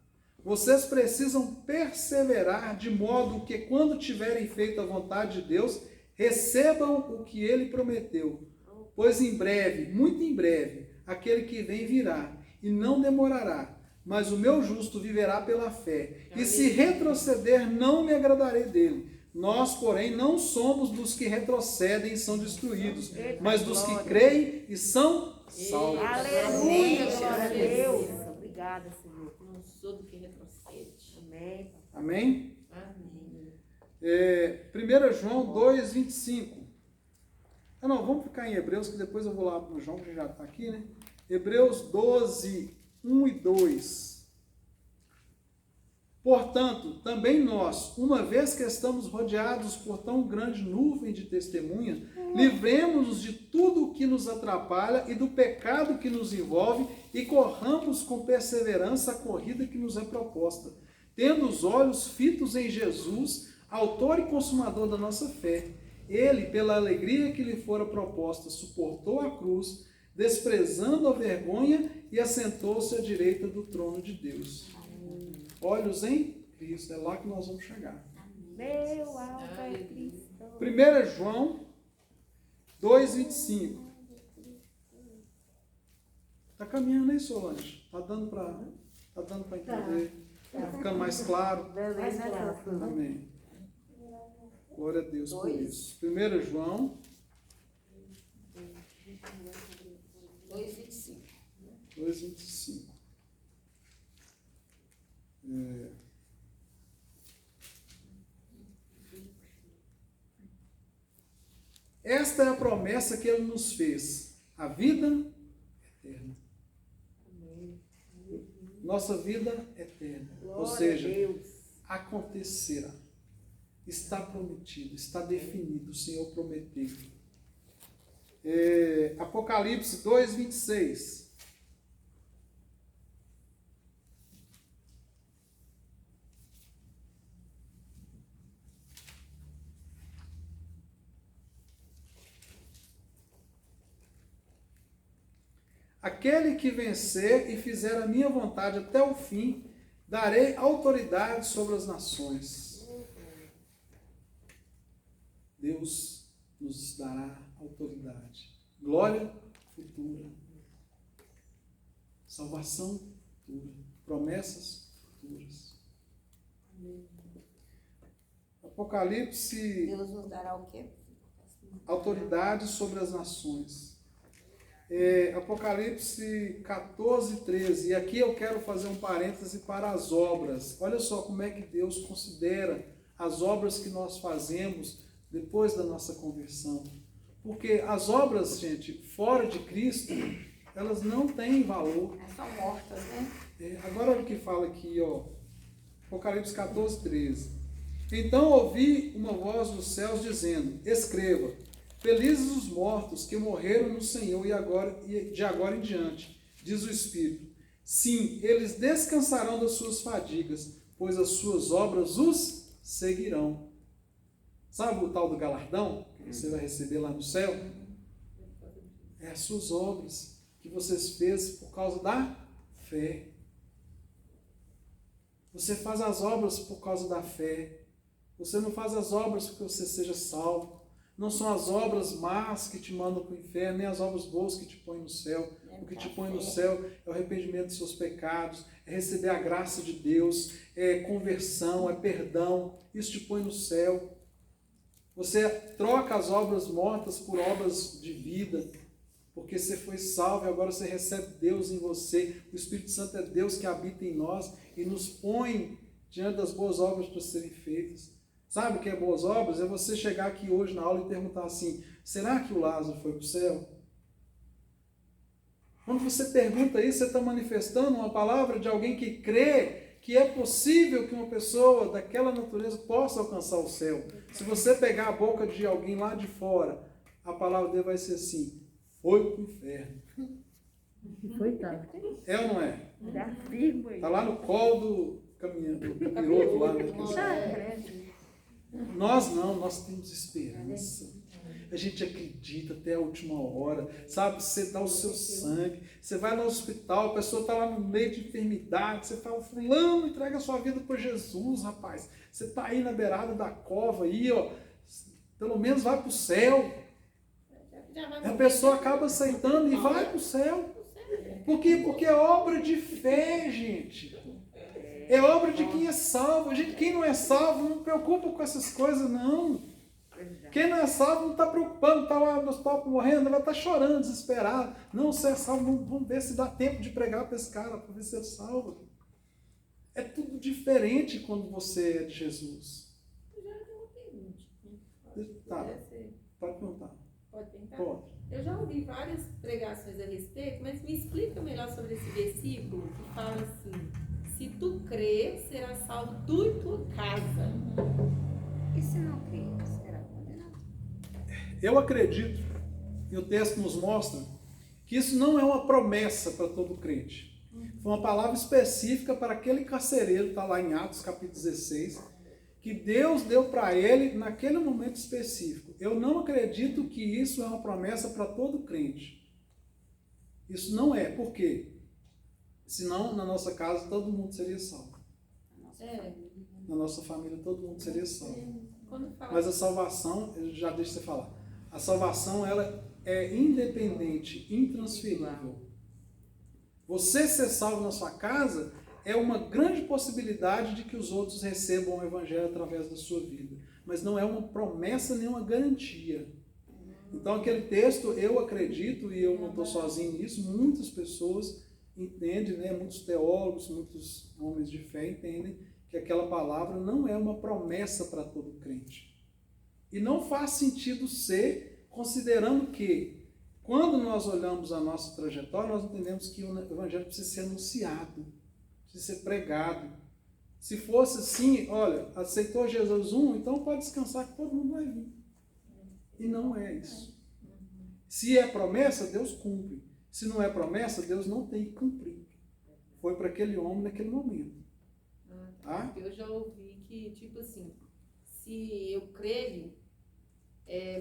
Vocês precisam perseverar de modo que, quando tiverem feito a vontade de Deus, recebam o que Ele prometeu. Pois em breve, muito em breve, aquele que vem virá, e não demorará. Mas o meu justo viverá pela fé. E se retroceder, não me agradarei dele. Nós, porém, não somos dos que retrocedem e são destruídos, mas dos que creem e são salvos. Aleluia, glória a Deus. Obrigada, Senhor. Não sou do que retrocede. Amém. Amém? Amém. 1 João 2, 25. Não, vamos ficar em Hebreus, que depois eu vou lá para o João, que já está aqui, né? Hebreus 12, 1 e 2. Portanto, também nós, uma vez que estamos rodeados por tão grande nuvem de testemunha, livremos-nos de tudo o que nos atrapalha e do pecado que nos envolve e corramos com perseverança a corrida que nos é proposta, tendo os olhos fitos em Jesus, autor e consumador da nossa fé. Ele, pela alegria que lhe fora proposta, suportou a cruz, desprezando a vergonha e assentou-se à direita do trono de Deus. Olhos em Cristo, é lá que nós vamos chegar. Meu alto é Cristo. 1 João 2, 25. Está caminhando aí, Solange? Está dando para entender? Está ficando mais claro? Amém. Glória a Deus por isso. 1 João 2:25. 2:25. Esta é a promessa que Ele nos fez, a vida eterna. Nossa vida eterna. Ou seja, acontecerá. Está prometido, está definido, o Senhor prometeu. Apocalipse 2:26. Aquele que vencer e fizer a minha vontade até o fim, darei autoridade sobre as nações. Deus nos dará autoridade. Glória futura. Salvação futura. Promessas futuras. Apocalipse. Deus nos dará o quê? Autoridade sobre as nações. Apocalipse 14, 13. E aqui eu quero fazer um parêntese para as obras. Olha só como é que Deus considera as obras que nós fazemos depois da nossa conversão. Porque as obras, gente, fora de Cristo, elas não têm valor. São mortas, né? Agora olha o que fala aqui, ó. Apocalipse 14, 13. Então ouvi uma voz dos céus dizendo: escreva, felizes os mortos que morreram no Senhor e de agora em diante, diz o Espírito, Sim, eles descansarão das suas fadigas, pois as suas obras os seguirão. Sabe o tal do galardão que você vai receber lá no céu? É as suas obras que vocês fez por causa da fé. Você faz as obras por causa da fé. Você não faz as obras porque você seja salvo. Não são as obras más que te mandam para o inferno, nem as obras boas que te põem no céu. O que te põe no céu é o arrependimento dos seus pecados, é receber a graça de Deus, é conversão, é perdão. Isso te põe no céu. Você troca as obras mortas por obras de vida, porque você foi salvo e agora você recebe Deus em você. O Espírito Santo é Deus que habita em nós e nos põe diante das boas obras para serem feitas. Sabe o que é boas obras? É você chegar aqui hoje na aula e perguntar assim, será que o Lázaro foi para o céu? Quando você pergunta isso, você está manifestando uma palavra de alguém que crê que é possível que uma pessoa daquela natureza possa alcançar o céu. Se você pegar a boca de alguém lá de fora, a palavra dele vai ser assim, foi para o inferno. Foi, tá. É ou não é? Está lá no colo do capiroto lá. Nós não, nós temos esperança. A gente acredita até a última hora, sabe? Você dá o seu sangue, você vai no hospital, a pessoa está lá no meio de enfermidade, você fala, fulano, entrega a sua vida para Jesus, rapaz. Você está aí na beirada da cova, aí, ó, pelo menos vai para o céu. A pessoa acaba aceitando e vai para o céu. Por quê? Porque é obra de fé, gente. É obra de quem é salvo. Gente, quem não é salvo não preocupa com essas coisas, não. Quem não é salvo não está preocupando, está lá no hospital morrendo, ela está chorando, desesperada. Não, você é salvo, vamos ver se dá tempo de pregar para esse cara, para ver se é salvo. É tudo diferente quando você é de Jesus. Eu já tenho uma pergunta. Tá, pode perguntar. Pode tentar? Pode. Eu já ouvi várias pregações a respeito, mas me explica melhor sobre esse versículo que fala assim, se tu crer, será salvo tu e tua casa. E se não crer, será condenado? Eu acredito, e o texto nos mostra, que isso não é uma promessa para todo crente. Foi uma palavra específica para aquele carcereiro, está lá em Atos capítulo 16, que Deus deu para ele naquele momento específico. Eu não acredito que isso é uma promessa para todo crente. Isso não é. Por quê? Senão, na nossa casa, todo mundo seria salvo. Na nossa família, todo mundo seria salvo. Mas a salvação, eu já deixo você falar, a salvação ela é independente, intransferível. Você ser salvo na sua casa é uma grande possibilidade de que os outros recebam o evangelho através da sua vida. Mas não é uma promessa nem uma garantia. Então aquele texto, eu acredito, e eu não estou sozinho nisso, muitas pessoas entendem, né, muitos teólogos, muitos homens de fé entendem que aquela palavra não é uma promessa para todo crente. E não faz sentido ser, considerando que, quando nós olhamos a nossa trajetória, nós entendemos que o evangelho precisa ser anunciado, precisa ser pregado. Se fosse assim, olha, aceitou Jesus então pode descansar que todo mundo vai vir. E não é isso. Se é promessa, Deus cumpre. Se não é promessa, Deus não tem que cumprir. Foi para aquele homem naquele momento. Tá? Eu já ouvi que, tipo assim, se eu creio,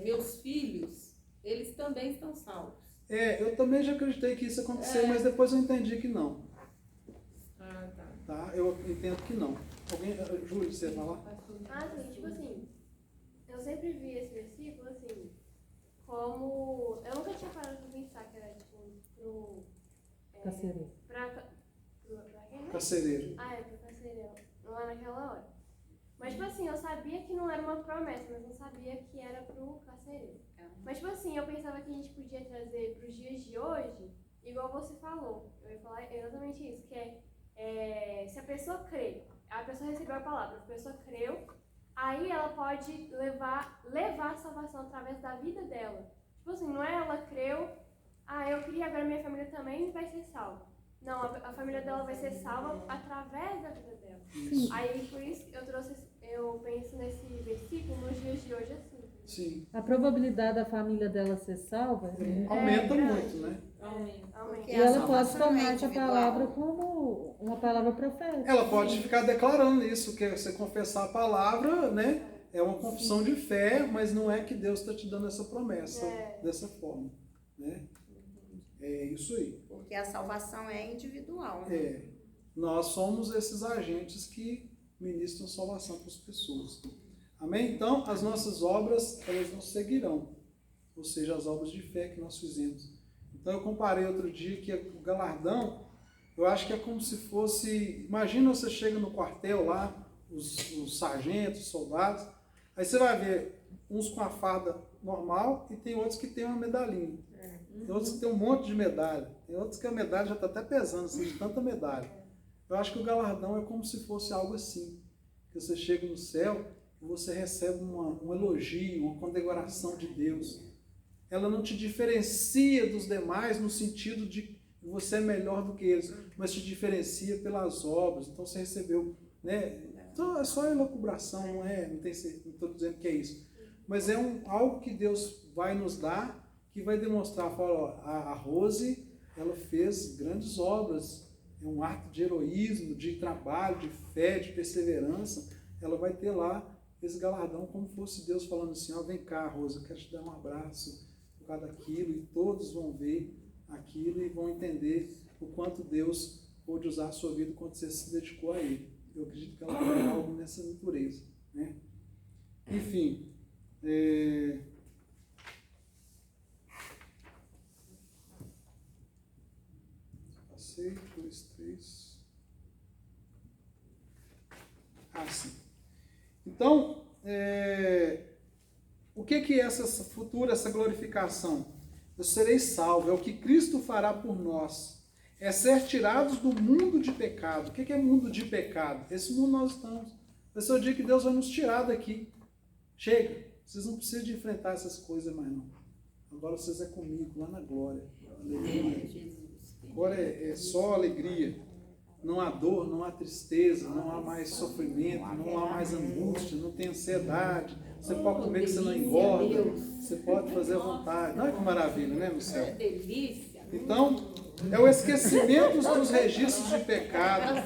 meus filhos, eles também estão salvos. Eu também já acreditei que isso aconteceu, mas depois eu entendi que não. Tá? Eu entendo que não. Alguém, Júlio, você vai falar? Sim, tipo assim, eu sempre vi esse versículo, assim, como... Eu nunca tinha parado pra pensar que era, tipo, pro... Carcereiro. Pra quem? Carcereiro. Pro carcereiro. Lá naquela hora. Mas, tipo assim, eu sabia que não era uma promessa, mas não sabia que era pro carcereiro. Mas, tipo assim, eu pensava que a gente podia trazer pros dias de hoje, igual você falou. Eu ia falar exatamente isso, que se a pessoa crê, a pessoa recebeu a palavra, a pessoa creu, aí ela pode levar a salvação através da vida dela. Tipo assim, não é ela creu, eu queria, agora minha família também vai ser salva. Não, a família dela vai ser salva através da vida dela. Isso. Aí, por isso, eu penso nesse versículo nos dias de hoje assim. Sim. A probabilidade da família dela ser salva aumenta muito, né? Amém. Porque E a ela pode salvação não é tomar essa individual. palavra como uma palavra profética. Ela pode ficar declarando isso, que você confessar a palavra, né? É uma confissão de fé, mas não é que Deus está te dando essa promessa dessa forma, né? É isso aí. Porque a salvação é individual. Né? É, nós somos esses agentes que ministram salvação para as pessoas. Amém? Então, as nossas obras, elas nos seguirão. Ou seja, as obras de fé que nós fizemos. Então, eu comparei outro dia que o galardão, eu acho que é como se fosse... Imagina você chega no quartel lá, os sargentos, os soldados, aí você vai ver uns com a farda normal e tem outros que tem uma medalhinha. Tem outros que tem um monte de medalha. Tem outros que a medalha já está até pesando, assim, de tanta medalha. Eu acho que o galardão é como se fosse algo assim. Que você chega no céu e você recebe um elogio, uma condecoração de Deus. Ela não te diferencia dos demais no sentido de que você é melhor do que eles, mas te diferencia pelas obras. Então você recebeu, né? Então é só elucubração, não é? Não estou dizendo que é isso. Mas é algo que Deus vai nos dar, que vai demonstrar, fala, ó, a Rose, ela fez grandes obras, é um ato de heroísmo, de trabalho, de fé, de perseverança. Ela vai ter lá esse galardão como fosse Deus falando assim, ó, vem cá, Rose, eu quero te dar um abraço por causa daquilo, e todos vão ver aquilo e vão entender o quanto Deus pôde usar a sua vida, o quanto você se dedicou a Ele. Eu acredito que ela vai ter algo nessa natureza, né? Enfim, passei, 2, 3. Assim. Então, o que é essa futura, essa glorificação? Eu serei salvo, é o que Cristo fará por nós. É ser tirados do mundo de pecado. O que é mundo de pecado? Esse mundo nós estamos. Esse é o dia que Deus vai nos tirar daqui. Chega, vocês não precisam de enfrentar essas coisas mais não. Agora vocês é comigo, lá na glória. Aleluia. Agora é só alegria. Não há dor, não há tristeza, não há mais sofrimento, não há mais angústia, não tem ansiedade. Você pode comer que você não engorda, você pode fazer à vontade. Olha que maravilha, né, no céu? Delícia. Então, é o esquecimento dos registros de pecado.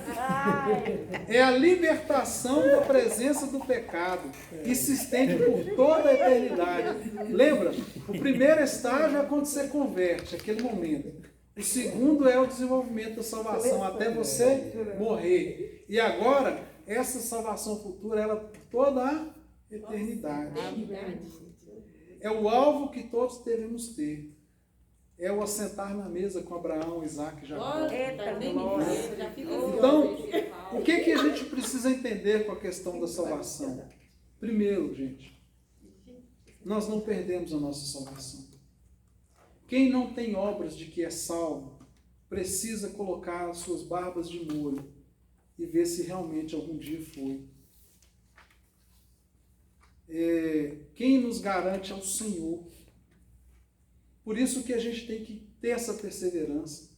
É a libertação da presença do pecado. E se estende por toda a eternidade. Lembra? O primeiro estágio é quando você converte, aquele momento. O segundo é o desenvolvimento da salvação, até você morrer. E agora, essa salvação futura, ela toda a eternidade. É o alvo que todos devemos ter. É o assentar na mesa com Abraão, Isaac e Jacó. Então, o que a gente precisa entender com a questão da salvação? Primeiro, gente, nós não perdemos a nossa salvação. Quem não tem obras de que é salvo, precisa colocar as suas barbas de molho e ver se realmente algum dia foi. Quem nos garante é o Senhor. Por isso que a gente tem que ter essa perseverança.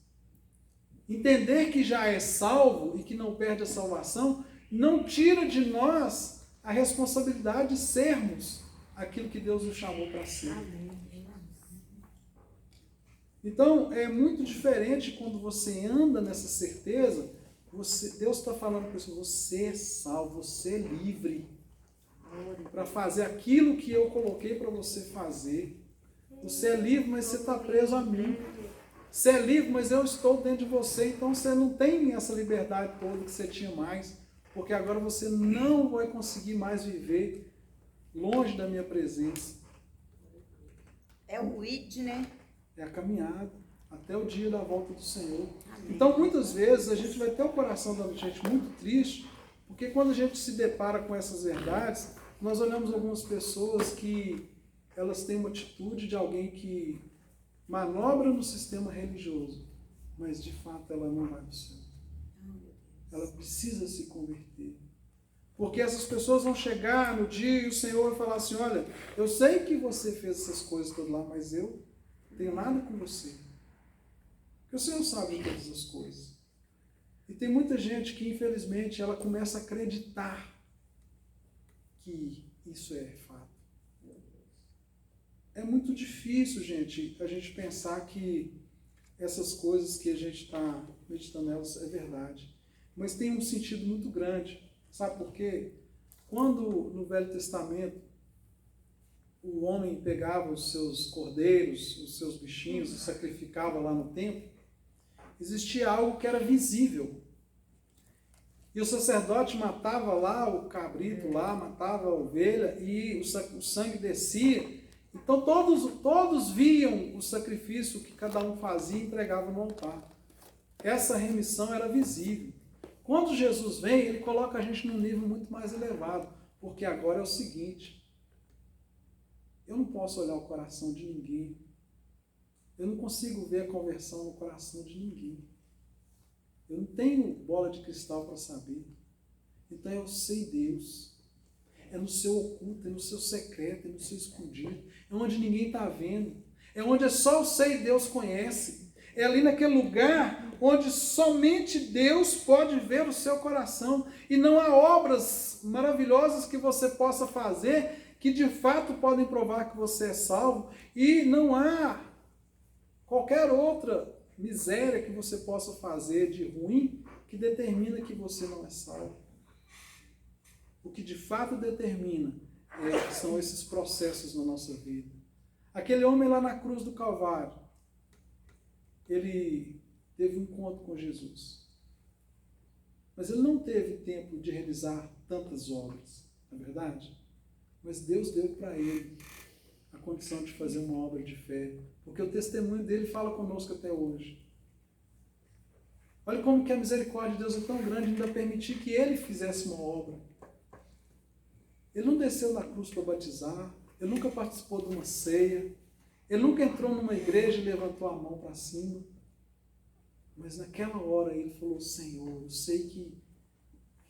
Entender que já é salvo e que não perde a salvação, não tira de nós a responsabilidade de sermos aquilo que Deus nos chamou para ser. Então, é muito diferente quando você anda nessa certeza, Deus está falando para você é salvo, você é livre para fazer aquilo que eu coloquei para você fazer. Você é livre, mas você está preso a mim. Você é livre, mas eu estou dentro de você, então você não tem essa liberdade toda que você tinha mais, porque agora você não vai conseguir mais viver longe da minha presença. É o id, né? É a caminhada, até o dia da volta do Senhor. Então, muitas vezes, a gente vai ter o coração da gente muito triste, porque quando a gente se depara com essas verdades, nós olhamos algumas pessoas que elas têm uma atitude de alguém que manobra no sistema religioso, mas de fato ela não vai para o céu. Ela precisa se converter. Porque essas pessoas vão chegar no dia e o Senhor vai falar assim, olha, eu sei que você fez essas coisas todas lá, mas eu não tenho nada com você. Porque o Senhor sabe de todas as coisas. E tem muita gente que, infelizmente, ela começa a acreditar que isso é fato. É muito difícil, gente, a gente pensar que essas coisas que a gente está meditando nelas é verdade. Mas tem um sentido muito grande. Sabe por quê? Quando no Velho Testamento o homem pegava os seus cordeiros, os seus bichinhos e sacrificava lá no templo, existia algo que era visível. E o sacerdote matava lá o cabrito, lá, matava a ovelha e o sangue descia. Então todos viam o sacrifício que cada um fazia e entregava no altar. Essa remissão era visível. Quando Jesus vem, ele coloca a gente num nível muito mais elevado, porque agora é o seguinte: eu não posso olhar o coração de ninguém. Eu não consigo ver a conversão no coração de ninguém. Eu não tenho bola de cristal para saber. Então eu sei Deus. É no seu oculto, é no seu secreto, é no seu escondido. É onde ninguém está vendo. É onde só o sei Deus conhece. É ali naquele lugar onde somente Deus pode ver o seu coração. E não há obras maravilhosas que você possa fazer que de fato podem provar que você é salvo. E não há qualquer outra miséria que você possa fazer de ruim que determina que você não é salvo. O que de fato determina são esses processos na nossa vida. Aquele homem lá na cruz do Calvário, ele teve um encontro com Jesus. Mas ele não teve tempo de realizar tantas obras, não é verdade? Mas Deus deu para ele a condição de fazer uma obra de fé, porque o testemunho dele fala conosco até hoje. Olha como que a misericórdia de Deus é tão grande, ainda permitir que ele fizesse uma obra. Ele não desceu na cruz para batizar, ele nunca participou de uma ceia, ele nunca entrou numa igreja e levantou a mão para cima. Mas naquela hora ele falou: Senhor, eu sei que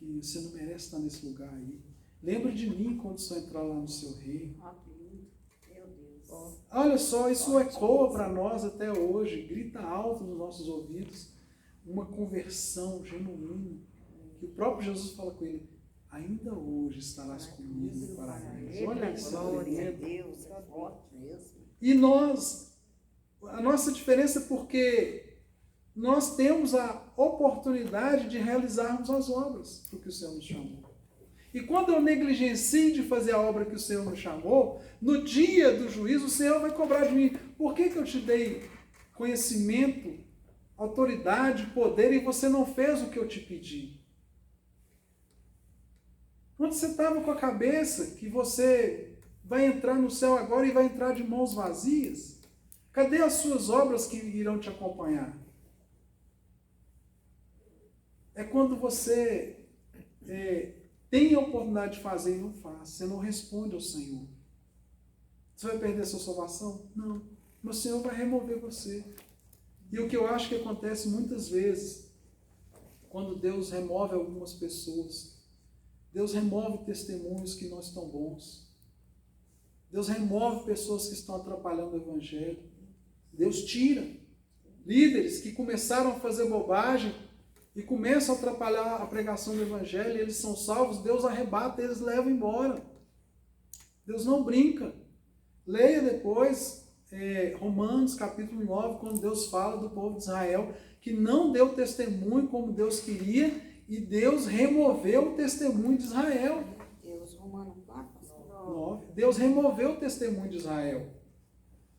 você não merece estar nesse lugar aí. Lembra de mim quando você entrar lá no seu reino. Olha só, isso ecoa para nós até hoje, grita alto nos nossos ouvidos, uma conversão genuína, que o próprio Jesus fala com ele: ainda hoje estarás comigo no paraíso. Olha isso, glória a Deus, é forte mesmo. E a nossa diferença é porque nós temos a oportunidade de realizarmos as obras para o que o Senhor nos chamou. E quando eu negligencio de fazer a obra que o Senhor me chamou, no dia do juízo o Senhor vai cobrar de mim: por que eu te dei conhecimento, autoridade, poder e você não fez o que eu te pedi? Quando você estava com a cabeça que você vai entrar no céu agora e vai entrar de mãos vazias, cadê as suas obras que irão te acompanhar? É quando você tem a oportunidade de fazer e não faz. Você não responde ao Senhor. Você vai perder a sua salvação? Não. Mas o Senhor vai remover você. E o que eu acho que acontece muitas vezes, quando Deus remove algumas pessoas, Deus remove testemunhos que não estão bons. Deus remove pessoas que estão atrapalhando o Evangelho. Deus tira líderes que começaram a fazer bobagem e começam a atrapalhar a pregação do Evangelho, e eles são salvos, Deus arrebata, eles levam embora. Deus não brinca. Leia depois Romanos capítulo 9, quando Deus fala do povo de Israel, que não deu testemunho como Deus queria, e Deus removeu o testemunho de Israel. Deus, Romanos 9. Deus removeu o testemunho de Israel.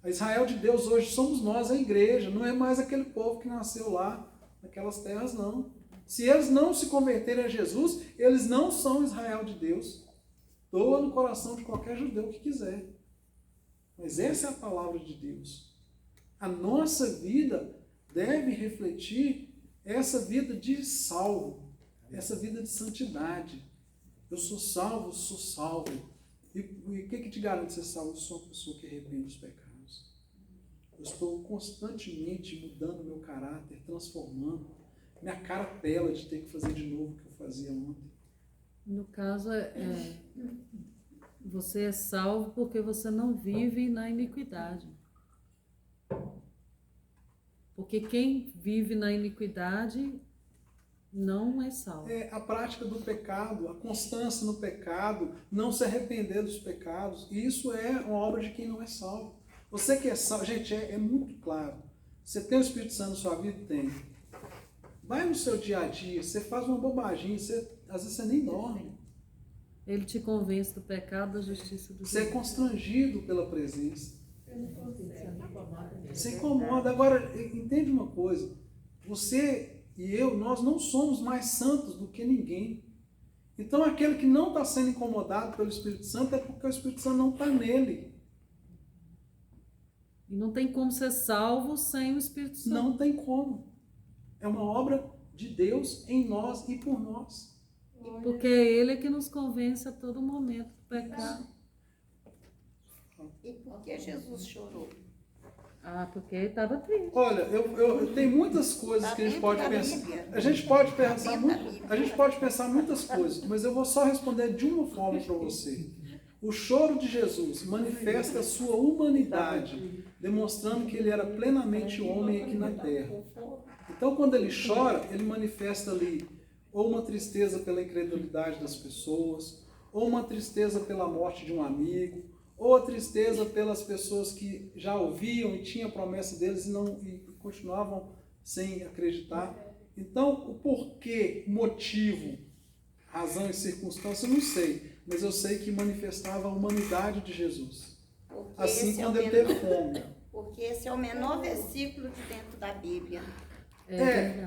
A Israel de Deus hoje somos nós, a igreja, não é mais aquele povo que nasceu lá naquelas terras, não. Se eles não se converterem a Jesus, eles não são Israel de Deus. Doa no coração de qualquer judeu que quiser. Mas essa é a palavra de Deus. A nossa vida deve refletir essa vida de salvo, essa vida de santidade. Eu sou salvo, sou salvo. E o que te garante ser salvo? Eu sou uma pessoa que arrepende dos pecados. Eu estou constantemente mudando meu caráter, transformando. Minha cara pela de ter que fazer de novo o que eu fazia ontem. No caso, você é salvo porque você não vive na iniquidade. Porque quem vive na iniquidade não é salvo. É a prática do pecado, a constância no pecado, não se arrepender dos pecados. Isso é uma obra de quem não é salvo. Você que é salvo, gente, é muito claro. Você tem o Espírito Santo na sua vida? Tem. Vai no seu dia a dia, você faz uma bobaginha, às vezes você nem dorme. Ele te convence do pecado, da justiça do Você é juízo. constrangido pela presença. Se incomoda. Agora, entende uma coisa. Você e eu, nós não somos mais santos do que ninguém. Então, aquele que não está sendo incomodado pelo Espírito Santo é porque o Espírito Santo não está nele. E não tem como ser salvo sem o Espírito Santo. Não tem como. É uma obra de Deus em nós e por nós. Porque é Ele que nos convence a todo momento do pecado. E por que Jesus chorou? Ah, porque ele estava triste. Olha, eu tenho muitas coisas que a gente pode pensar. A gente pode pensar muitas coisas, mas eu vou só responder de uma forma para você. O choro de Jesus manifesta a sua humanidade, demonstrando que ele era plenamente homem aqui na terra. Então, quando ele chora, ele manifesta ali ou uma tristeza pela incredulidade das pessoas, ou uma tristeza pela morte de um amigo, ou a tristeza pelas pessoas que já ouviam e tinham a promessa deles e continuavam sem acreditar. Então, o porquê, motivo, razão e circunstância, eu não sei, mas eu sei que manifestava a humanidade de Jesus. Porque Assim, esse quando é o ele teve menor- fome. Porque esse é o menor versículo de dentro da Bíblia.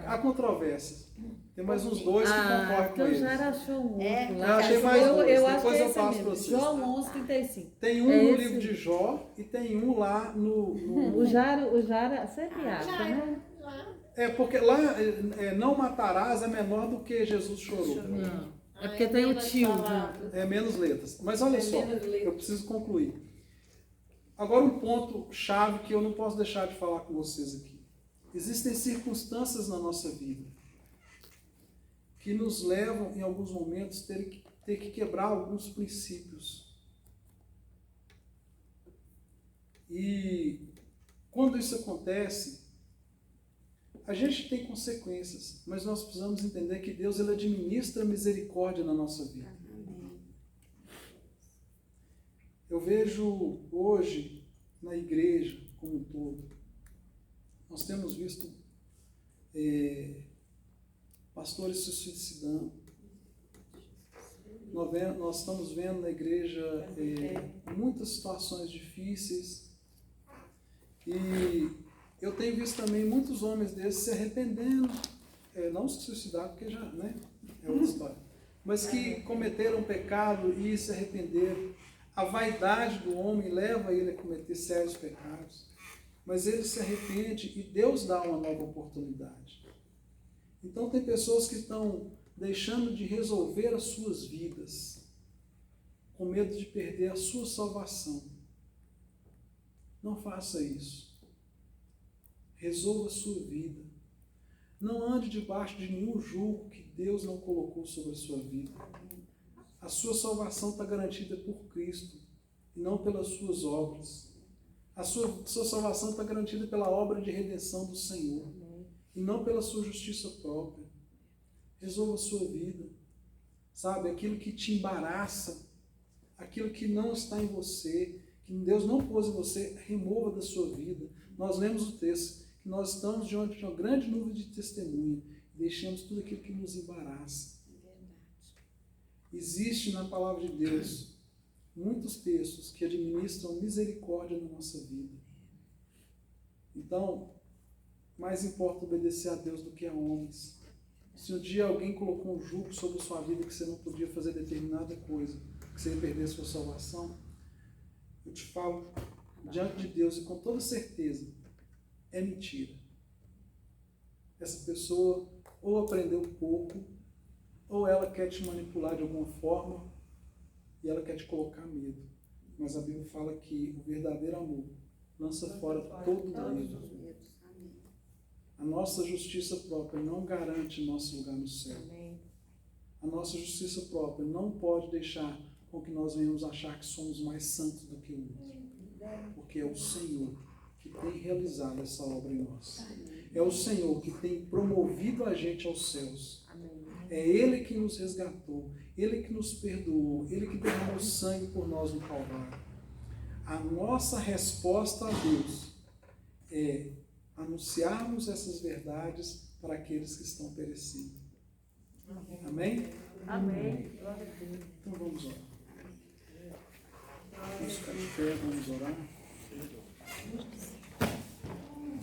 Há controvérsias. Tem mais uns dois que concordam com então eles. já achou um outro É, lá. eu achei mais dois, Eu acho depois que eu esse passo mesmo. pra vocês. João 11:35. Tem um É no esse. livro de Jó e tem um lá no... O Jara sempre acha, né? porque lá não matarás é menor do que Jesus chorou. Não. É porque tem o tio. É menos letras. Mas olha só, eu preciso concluir. Agora um ponto chave que eu não posso deixar de falar com vocês aqui. Existem circunstâncias na nossa vida que nos levam, em alguns momentos, ter que quebrar alguns princípios. E quando isso acontece, a gente tem consequências, mas nós precisamos entender que Deus ele administra misericórdia na nossa vida. Eu vejo hoje na igreja como um todo, nós temos visto pastores se suicidando. Nós estamos vendo na igreja muitas situações difíceis. E eu tenho visto também muitos homens desses se arrependendo, não se suicidar, porque já, né, é outra história, mas que cometeram pecado e se arrependeram. A vaidade do homem leva ele a cometer sérios pecados, mas ele se arrepende e Deus dá uma nova oportunidade. Então tem pessoas que estão deixando de resolver as suas vidas, com medo de perder a sua salvação. Não faça isso. Resolva a sua vida. Não ande debaixo de nenhum jugo que Deus não colocou sobre a sua vida. A sua salvação está garantida por Cristo, e não pelas suas obras. A sua salvação está garantida pela obra de redenção do Senhor, e não pela sua justiça própria. Resolva a sua vida. Sabe, aquilo que te embaraça, aquilo que não está em você, que Deus não pôs em você, remova da sua vida. Nós lemos o texto, que nós estamos diante de uma grande nuvem de testemunha, e deixamos tudo aquilo que nos embaraça. Existe na palavra de Deus muitos textos que administram misericórdia na nossa vida. Então, mais importa obedecer a Deus do que a homens. Se um dia alguém colocou um jugo sobre a sua vida que você não podia fazer determinada coisa, que você ia perder a sua salvação, eu te falo diante de Deus e com toda certeza, é mentira. Essa pessoa ou aprendeu pouco, ou ela quer te manipular de alguma forma e ela quer te colocar medo. Mas a Bíblia fala que o verdadeiro amor lança fora todo medo. A nossa justiça própria não garante nosso lugar no céu. A nossa justiça própria não pode deixar com que nós venhamos achar que somos mais santos do que o outro. Porque é o Senhor que tem realizado essa obra em nós. É o Senhor que tem promovido a gente aos céus. É Ele que nos resgatou, Ele que nos perdoou, Ele que derramou sangue por nós no Calvário. A nossa resposta a Deus é anunciarmos essas verdades para aqueles que estão perecendo. Amém? Amém. Glória a Deus. Então vamos orar. Vamos ficar de pé, vamos orar.